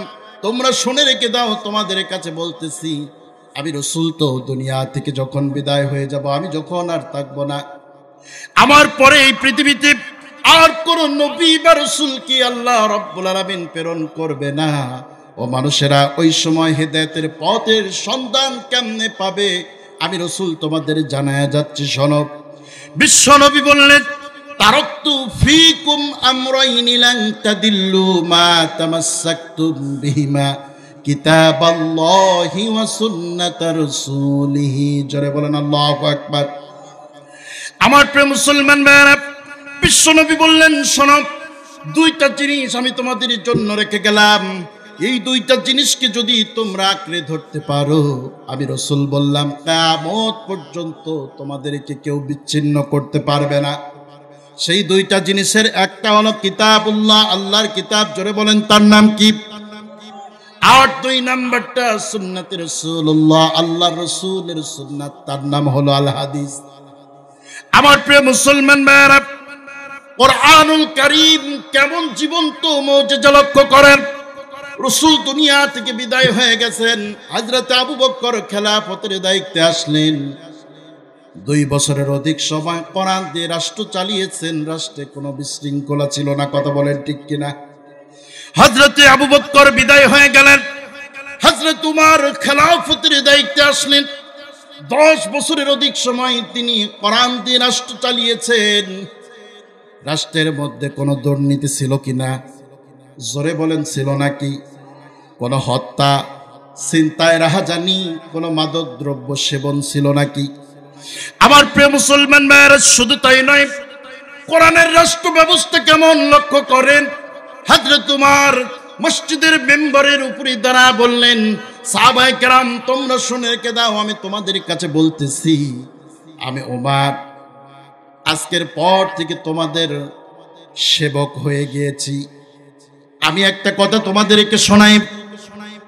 তোমরা শুনে রেখে দাও, তোমাদের কাছে বলতেছি, আমি রাসূল তো দুনিয়া থেকে যখন বিদায় হয়ে যাব, আমি যখন আর থাকবো না, আমার পরে এই পৃথিবীতে আর কোন নবী বা রাসূল কি আল্লাহ রাব্বুল আলামিন প্রেরণ করবে না। ও মানুষেরা, ওই সময় হেদায়েতের পথের সন্ধান কেমনে পাবে আমি রাসূল তোমাদের জানায়া যাচ্ছি, শোনো। বিশ্ব নবী বললেন, তারাকতু ফীকুম আমরাইনি লান তাদিল্লু মা তামাসসাকতুম বিহিমা কিতাবাল্লাহি ওয়া সুন্নাত রাসূলিহি। জোরে বলেন আল্লাহু আকবার। আমার প্রিয় মুসলমান ভাইরা, বিশ্ব নবী বললেন, শোনো, 2টা জিনিস আমি তোমাদের জন্য রেখে গেলাম, এই 2টা জিনিসকে যদি তোমরা আঁকড়ে ধরতে পারো, আমি রাসূল বললাম কিয়ামত পর্যন্ত তোমাদেরকে কেউ বিচ্ছিন্ন করতে পারবে না। সেই 2টা জিনিসের একটা হলো কিতাবুল্লাহ, আল্লাহর কিতাব। জোরে বলেন তার নাম কি? আর 2 নাম্বারটা সুন্নাতে রাসূলুল্লাহ, আল্লাহর রাসূলের সুন্নাত, তার নাম হলো আল হাদিস। আমার প্রিয় মুসলমান ভাইরা, কুরআনুল কারীম কেমন জীবন্ত মুজিজা লক্ষ্য করেন। রাসূল দুনিয়া থেকে বিদায় হয়ে গেছেন, হযরত আবু বকর খেলাফতের দায়িত্বে আসলেন। 2 বছরের অধিক সময় কোরআন দিয়ে রাষ্ট্র চালিয়েছেন, রাষ্ট্রে কোনো বিশৃঙ্খলা ছিল না। কথা বলেন ঠিক কিনা? হযরত আবু বকর বিদায় হয়ে গেলেন, হযরত উমর খেলাফতের দায়িত্বে আসলেন। 10 বছরের অধিক সময় তিনি কোরআন দিয়ে রাষ্ট্র চালিয়েছেন। রাষ্ট্রের মধ্যে কোনো দুর্নীতি ছিল কিনা? জোরে বলেন, ছিল নাকি? কোনো হত্যা, ছিনতাই, রাহাজানি, কোনো মাদক দ্রব্য সেবন ছিল নাকি? আমার প্রিয় মুসলমান ভাইয়েরা, শুধু তাই নয়, কোরআনের রাষ্ট্র ব্যবস্থা কেমন লক্ষ্য করেন। হযরত উমর মসজিদের মেম্বারের উপরে দাঁড়া বললেন, সাহাবায়ে কেরাম তোমরা শুনে রেখে দাও, আমি তোমাদের কাছে বলতেছি, আমি উমর আজকের পর থেকে তোমাদের সেবক হয়ে গিয়েছি। আমি একটা কথা তোমাদেরকে শোনাই,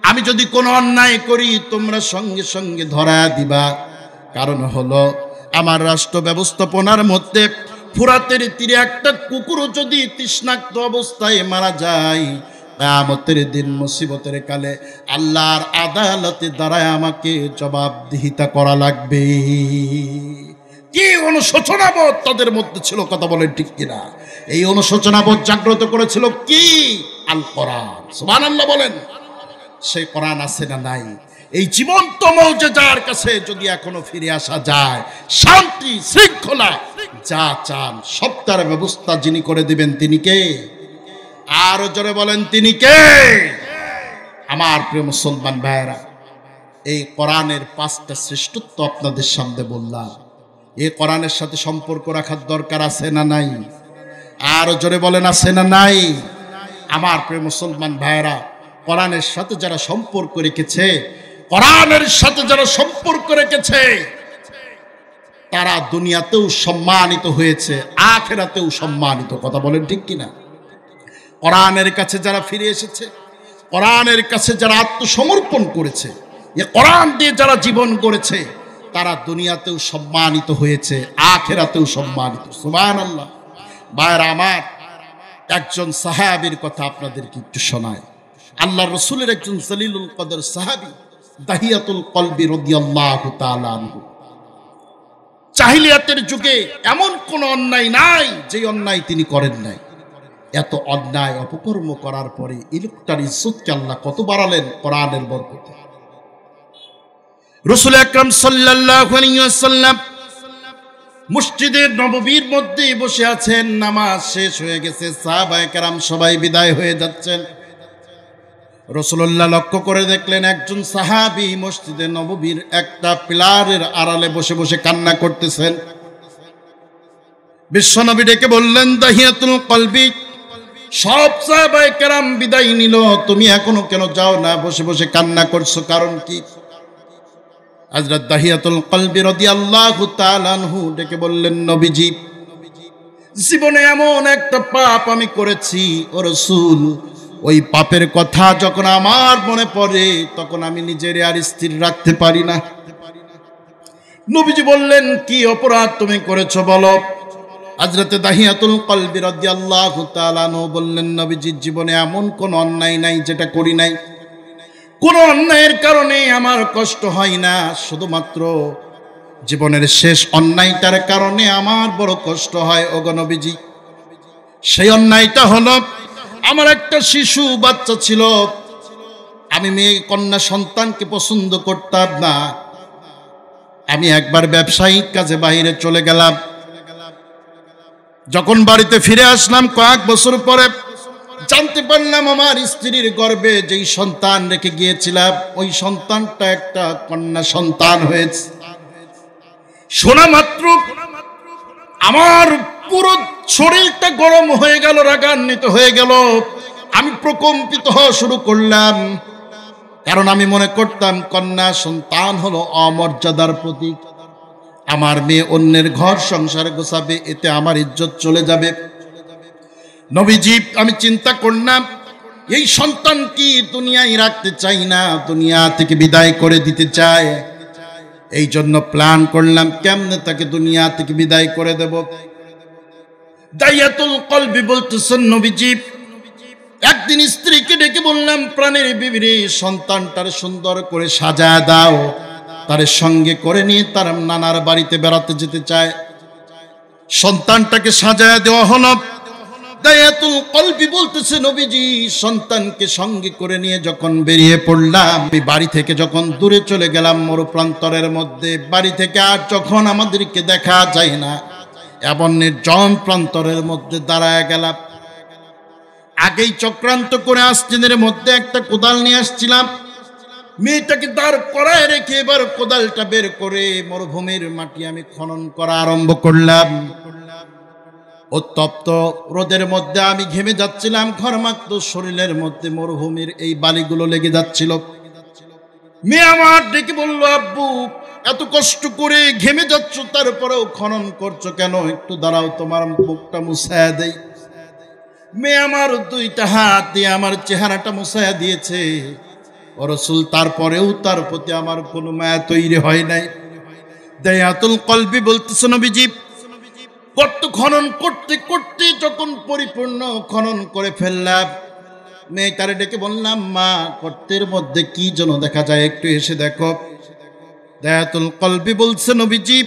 আমি যদি কোনো অন্যায় করি তোমরা সঙ্গে সঙ্গে ধরা দিবা। কারণ হলো, আমার রাষ্ট্র ব্যবস্থাপনার মধ্যে ফুরাতের তীরে একটা কুকুরও যদি তৃষ্ণাক্ত অবস্থায় মারা যায়, কিয়ামতের দিন মুসিবতের কালে আল্লাহর আদালতে দাঁড়ায় আমাকে জবাবদিহিতা করা লাগবে। কি অনুশোচনাবোধ তাদের মধ্যে ছিল, কথা বলেন ঠিক কিনা? এই অনুশোচনাবোধ জাগ্রত করেছিল কি? আল কোরআন। সুবহানাল্লাহ বলেন। সেই কোরআন আছে না নাই? এই জীবন্ত মুজিজার কাছে যদি এখনো ফিরে আসা যায়, শান্তি শৃঙ্খলা যা চান সব তার ব্যবস্থা যিনি করে দিবেন তিনি কে? আর জোরে বলেন, তিনি কে? আমার প্রিয় মুসলমান ভাইরা, এই কোরআনের 5টা শ্রেষ্ঠত্ব আপনাদের সামনে বললাম। এই কোরআনের সাথে সম্পর্ক রাখার দরকার আছে না নাই? আর জোরে বলেন, আছে না নাই? আমার প্রিয় মুসলমান ভাইরা, কোরআনের সাথে যারা সম্পর্ক রেখেছে, কোরআনের সাথে যারা সম্পর্ক রেখেছে, তারা দুনিয়াতেও সম্মানিত হয়েছে, আখিরাতেও সম্মানিত। কথা বলেন ঠিক কিনা? কোরআনের কাছে যারা ফিরে এসেছে, কোরআনের কাছে যারা আত্মসমর্পণ করেছে, এ কোরআন দিয়ে যারা জীবন গড়েছে, তারা দুনিয়াতেও সম্মানিত হয়েছে, আখিরাতেও সম্মানিত। সুবহানাল্লাহ। ভাইরা আমার, একজন সাহাবীর কথা আপনাদেরকে একটু শোনায়। আল্লাহর রাসূলের একজন জলিলুল কদর সাহাবী দাহিয়াতুল কলবি রাদিয়াল্লাহু তাআলা আনহু। জাহিলিয়াতের যুগে এমন কোন অন্যায় নাই যে অন্যায় তিনি করেন নাই। এত অন্যায় অপকর্ম করার পরে এই লোকটার ইজ্জতকে আল্লাহ কত বাড়ালেন কোরআনের বরকতে। রাসূল আকরাম সাল্লাল্লাহু আলাইহি ওয়াসাল্লাম মসজিদে নববীর মধ্যে বসে আছেন, নামাজ শেষ হয়ে গেছে, সাহাবায়ে কেরাম সবাই বিদায় হয়ে যাচ্ছেন। রাসূলুল্লাহ লক্ষ্য করে দেখলেন একজন সাহাবী মসজিদে নববীর একটা পিলারের আড়ালে বসে বসে কান্না করতেছেন। বিশ্বনবী ডেকে বললেন, দাহিয়াতুল কলবি, সব সাহাবায়ে কেরাম বিদায় নিল, তুমি এখনো কেন যাও না? বসে বসে কান্না করছো, কারণ কি? হযরত দাহিয়াতুল কলবি রাদিয়াল্লাহু তাআলা আনহু ডেকে বললেন, নবীজি, জীবনে এমন একটা পাপ আমি করেছি ও রাসূল, ওই পাপের কথা যখন আমার মনে পড়ে তখন আমি নিজের আর স্থির রাখতে পারি না। নবীজি বললেন, কি অপরাধ তুমি করেছো বলো? হযরত দাহিয়াতুল কলবি রাদিয়াল্লাহু তাআলা আনহু বললেন, নবীজি, জীবনে এমন কোন অন্যায় নাই যেটা করি নাই, কোন অন্যায়ের কারণে আমার কষ্ট হয় না, শুধুমাত্র জীবনের শেষ অন্যায়টার কারণে আমার বড় কষ্ট হয়। ওগো নবীজি, সেই অন্যায়টা হলো, আমার একটা শিশু বাচ্চা ছিল, আমি মেয়ে কন্যা সন্তানকে পছন্দ করতাম না। আমি একবার ব্যবসায়িক কাজে বাইরে চলে গেলাম, যখন বাড়িতে ফিরে আসলাম কয়েক বছর পরে জানতে পারলাম আমার স্ত্রীর গর্ভে যেই সন্তান রেখে গিয়েছিলাম ওই সন্তানটা একটা কন্যা সন্তান হয়েছে। শোনা মাত্র আমার পুরো শরীরটা গরম হয়ে গেল, রাগান্বিত হয়ে গেল, আমি প্রকম্পিত হওয়া শুরু করলাম। কারণ আমি মনে করতাম কন্যা সন্তান হলো অমর্যাদার প্রতীক, আমার মেয়ে অন্যের ঘর সংসার গোছাবে, এতে আমার ইজ্জত চলে যাবে। নবীজি, আমি চিন্তা করলাম এই সন্তান কি দুনিয়ায় রাখতে চাই না, দুনিয়া থেকে বিদায় করে দিতে চায়। এই জন্য প্ল্যান করলাম কেমনে তাকে দুনিয়া থেকে বিদায় করে দেব। দাইয়াতুল কলবি বলতেছেন নবীজি, একদিন স্ত্রীকে ডেকে বললাম, প্রাণের বিবিরে, সন্তানটার সুন্দর করে সাজায় দাও, তার সঙ্গে করে নিয়ে তার নানার বাড়িতে বেড়াতে যেতে চায়। সন্তানটাকে সাজায় দেওয়া হলো। দায়াতুল কলবি বলতেছে, নবীজি সন্তানকে সঙ্গে করে নিয়ে যখন বেরিয়ে পড়লাম, বাড়ি থেকে যখন দূরে চলে গেলাম মরুপ্রান্তরের মধ্যে, বাড়ি থেকে আর যখন আমাদেরকে দেখা যায় না, এমন নির্জন প্রান্তরের মধ্যে দাঁড়ায় গেলাম। আগেই চক্রান্ত করে আসছিনের মধ্যে একটা কোদাল নিয়ে আসছিলাম, মেয়েটাকে দাঁড় করায় রেখে এবার কোদালটা বের করে মরুভূমির মাটি আমি খনন করা আরম্ভ করলাম। উত্তপ্ত রোদের মধ্যে আমি ঘেমে যাচ্ছিলাম, ঘর্মাক্ত শরীরের মধ্যে মরুভূমির এই বালিগুলো লেগে যাচ্ছিল। মেয়ে আমার ডেকে বলল, আব্বু এত কষ্ট করে ঘেমে যাচ্ছ, তারপরেও খনন করছো কেন? একটু দাঁড়াও, তোমার বুকটা মুছায়া দেই। মেয়ে আমার দুইটা হাত দিয়ে আমার চেহারাটা মুছায়া দিয়েছে। ও রাসূল, তারপরেও তার প্রতি আমার কোনো মায়া তৈরি হয় নাই। দায়াতুল কলবি বলতেছে, নবীজি গর্ত খনন করতে করতে যখন পরিপূর্ণ খনন করে ফেললাম, মেয়েটারে ডেকে বললাম, মা গর্তের মধ্যে কি যেন দেখা যায়, একটু এসে দেখো। দায়াতুল কলবি বলছে, নবীজি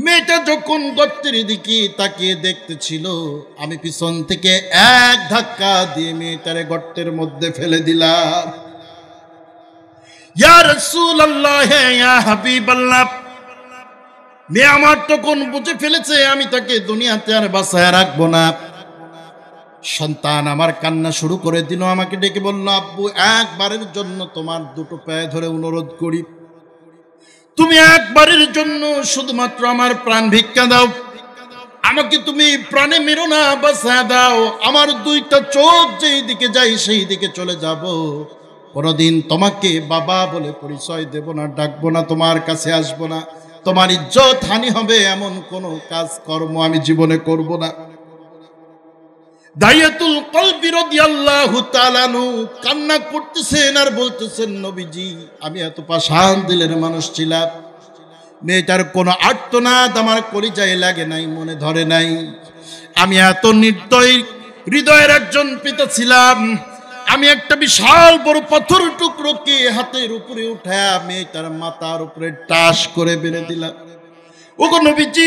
মেয়েটা যখন গর্তের দিকে তাকিয়ে দেখতেছিল, আমি পিছন থেকে এক ধাক্কা দিয়ে মেয়েটারে গর্তের মধ্যে ফেলে দিলাম। ইয়া রাসূলুল্লাহ, ইয়া হাবিবাল্লাহ, মেয়ে আমার তখন বুঝে ফেলেছে আমি তাকে দুনিয়াতে আর বাঁচায় রাখবো না। সন্তান আমার কান্না শুরু করে দিল, আমাকে ডেকে বলল, আব্বু একবারের জন্য তোমার দুটো পায়ে ধরে অনুরোধ করি, তুমি একবারের জন্য শুধুমাত্র আমার প্রাণ ভিক্ষা দাও, আমাকে তুমি প্রাণে মেরো না, বাঁচায় দাও। আমার দুইটা চোখ যেই দিকে যাই সেই দিকে চলে যাব, কোনোদিন তোমাকে বাবা বলে পরিচয় দেব না, ডাকবো না, তোমার কাছে আসবো না, তোমার ইজ্জত হানি হবে এমন কোন কাজ কর্ম আমি জীবনে করব না। দাইয়াতুল কলবি রাদিয়াল্লাহু তাআলা আনহু কান্না করতেছেন আর বলতেছেন, নবীজি আমি এত পাষাণ দিলের মানুষ ছিলাম, মেয়েটার কোনো আর্তনাদ আমার কলিজায় লাগে নাই, মনে ধরে নাই। আমি এত নির্দয় হৃদয়ের একজন পিতা ছিলাম, আমি একটা বিশাল বড় পাথর টুকরোকে হাতের উপরে উঠায়া মেয়েটার মাথার উপরে টাস করে বেঁধে দিলাম। ওগো নবীজি,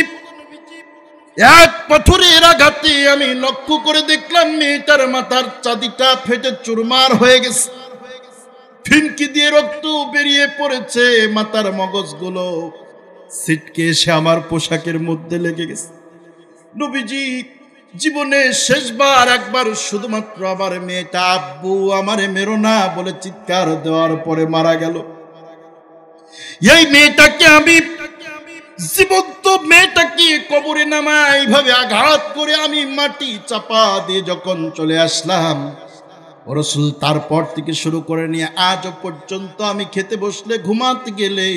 এক পাথরের আঘাতে আমি লক্ষ্য করে দেখলাম মেয়েটার মাথার চাঁদিটা ফেটে চুরমার হয়ে গেছে, ফিনকি দিয়ে রক্ত বেরিয়ে পড়েছে, মাথার মগজগুলো ছিটকে এসে আমার পোশাকের মধ্যে লেগে গেছে। নবীজি জীবনে শেষবার একবার শুধুমাত্র আমার মেয়েটা, আব্বু আমারে মেরো না বলে চিৎকার দেওয়ার পরে মারা গেল। এই মেয়েটাকে আমি জীবন্ত মেয়েটাকে কবরে নামায় এইভাবে আঘাত করে আমি মাটি চাপা দিয়ে যখন চলে আসলাম, ও রাসূল তারপর থেকে শুরু করে নিয়ে আজ পর্যন্ত আমি খেতে বসলে ঘুমাতে গেলে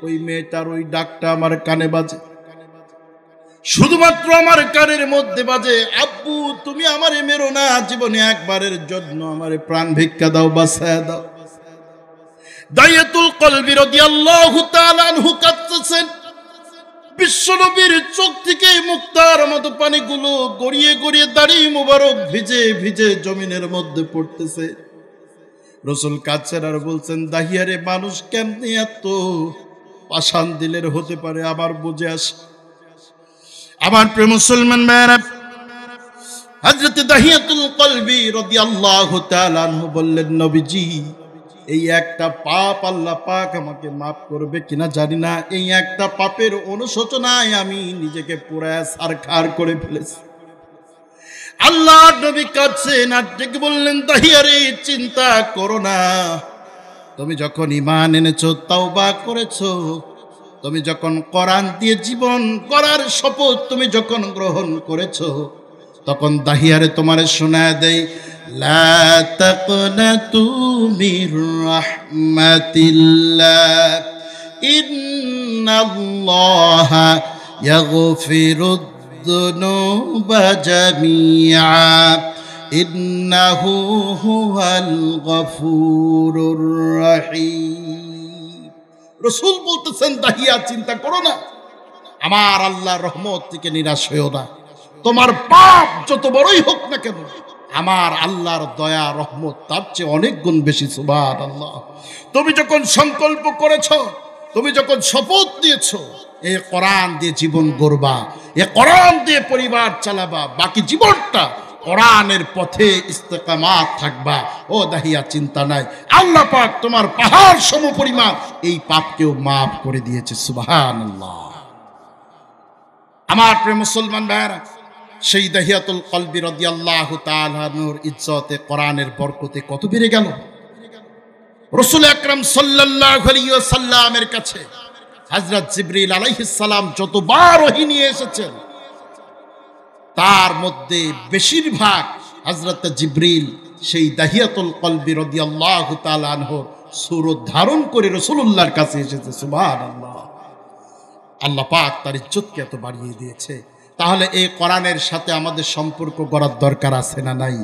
ওই মেয়েটার ওই ডাকটা আমার কানে বাজে, শুধুমাত্র আমার কানের মধ্যে বাজে, আব্বু তুমি আমারে মেরো না, জীবনে একবারের জন্য আমারে প্রাণ ভিক্ষা দাও, বাঁচায় দাও। দাইয়াতুল কলবি রাদিয়াল্লাহু তাআলা আনহু কাঁদতেছেন, বিশ্বনবীর চোখ থেকে মুক্তার মতো পানিগুলো গড়িয়ে গড়িয়ে দাড়ি মুবারক ভিজে ভিজে জমিনের মধ্যে পড়তেছে। রাসূল কাঁদছেন আর বলছেন, দাহিয়ারে মানুষ কেমনে এত পাষাণ দিলের হতে পারে আবার বুঝে আসে। আমার প্রিয় মুসলমান ভাইরা, হযরত দাহিয়াতুল কলবি রাদিয়াল্লাহু তাআলা আনহু বললেন, নবীজি এই একটা পাপ আল্লাহ পাক আমাকে মাফ করবে কিনা জানি না, এই একটা পাপের অনুশোচনায় আমি নিজেকে পুরা ছারখার করে ফেলেছি। আল্লাহ নবী কাঁদছেন আর ডেকে বললেন, দাহিয়ারে চিন্তা করো না, তুমি যখন ঈমান এনেছো, তাওবা করেছো, তুমি যখন কোরআন দিয়ে জীবন করার শপথ তুমি যখন গ্রহণ করেছো, তখন দাহিয়ারে তোমারে শোনায় দেই, লা তাকনাতু মির রাহমাতিল্লাহ ইন্নাল্লাহা ইয়াগফিরুদ যুনুবা জামিআ ইন্নাহু হুয়াল গফুরুর রহিম। রাসূল বলতেছেন দাহিয়া চিন্তা করো না, আমার আল্লাহর রহমত থেকে নিরাশ হইও না। তোমার পাপ যত বড়ই হোক না কেন, আমার আল্লাহর দয়া রহমত তার চেয়ে অনেক গুণ বেশি। সুবহানাল্লাহ। তুমি যখন সংকল্প করেছো, তুমি যখন শপথ নিয়েছো, এই কোরআন দিয়ে জীবন গড়বা, এই কোরআন দিয়ে পরিবার চালাবা, বাকি জীবনটা কোরআনের পথে ইস্তেকামাত থাকবা, ও দাহিয়া চিন্তা নাই, আল্লাহ পাক তোমার পাহাড় সমপরিমাণ এই পাপকেও মাফ করে দিয়েছে। সুবহানাল্লাহ। আমার প্রিয় মুসলমান ভাইরা, সেই দাহিয়াতুল কলবি রাদিয়াল্লাহু তাআলা আনহুর ইজ্জতে কোরআনের বরকতে কত বেড়ে গেল। রাসূল আকরাম সাল্লাল্লাহু আলাইহি ওয়াসাল্লামের কাছে হযরত জিবরিল আলাইহিস সালাম যতবার ওহী নিয়ে এসেছেন, তার মধ্যে বেশিরভাগ হযরত জিবরিল সেই দাহিয়াতুল কলবি রাদিয়াল্লাহু তাআলা আনহুর সূরত ধারণ করে রাসূলুল্লাহর কাছে এসেছে। সুবহানাল্লাহ। আল্লাহ পাক তার ইজ্জতকে এত বাড়িয়ে দিয়েছে। তাহলে এই কোরআনের সাথে আমাদের সম্পর্ক করার দরকার আছে না নাই?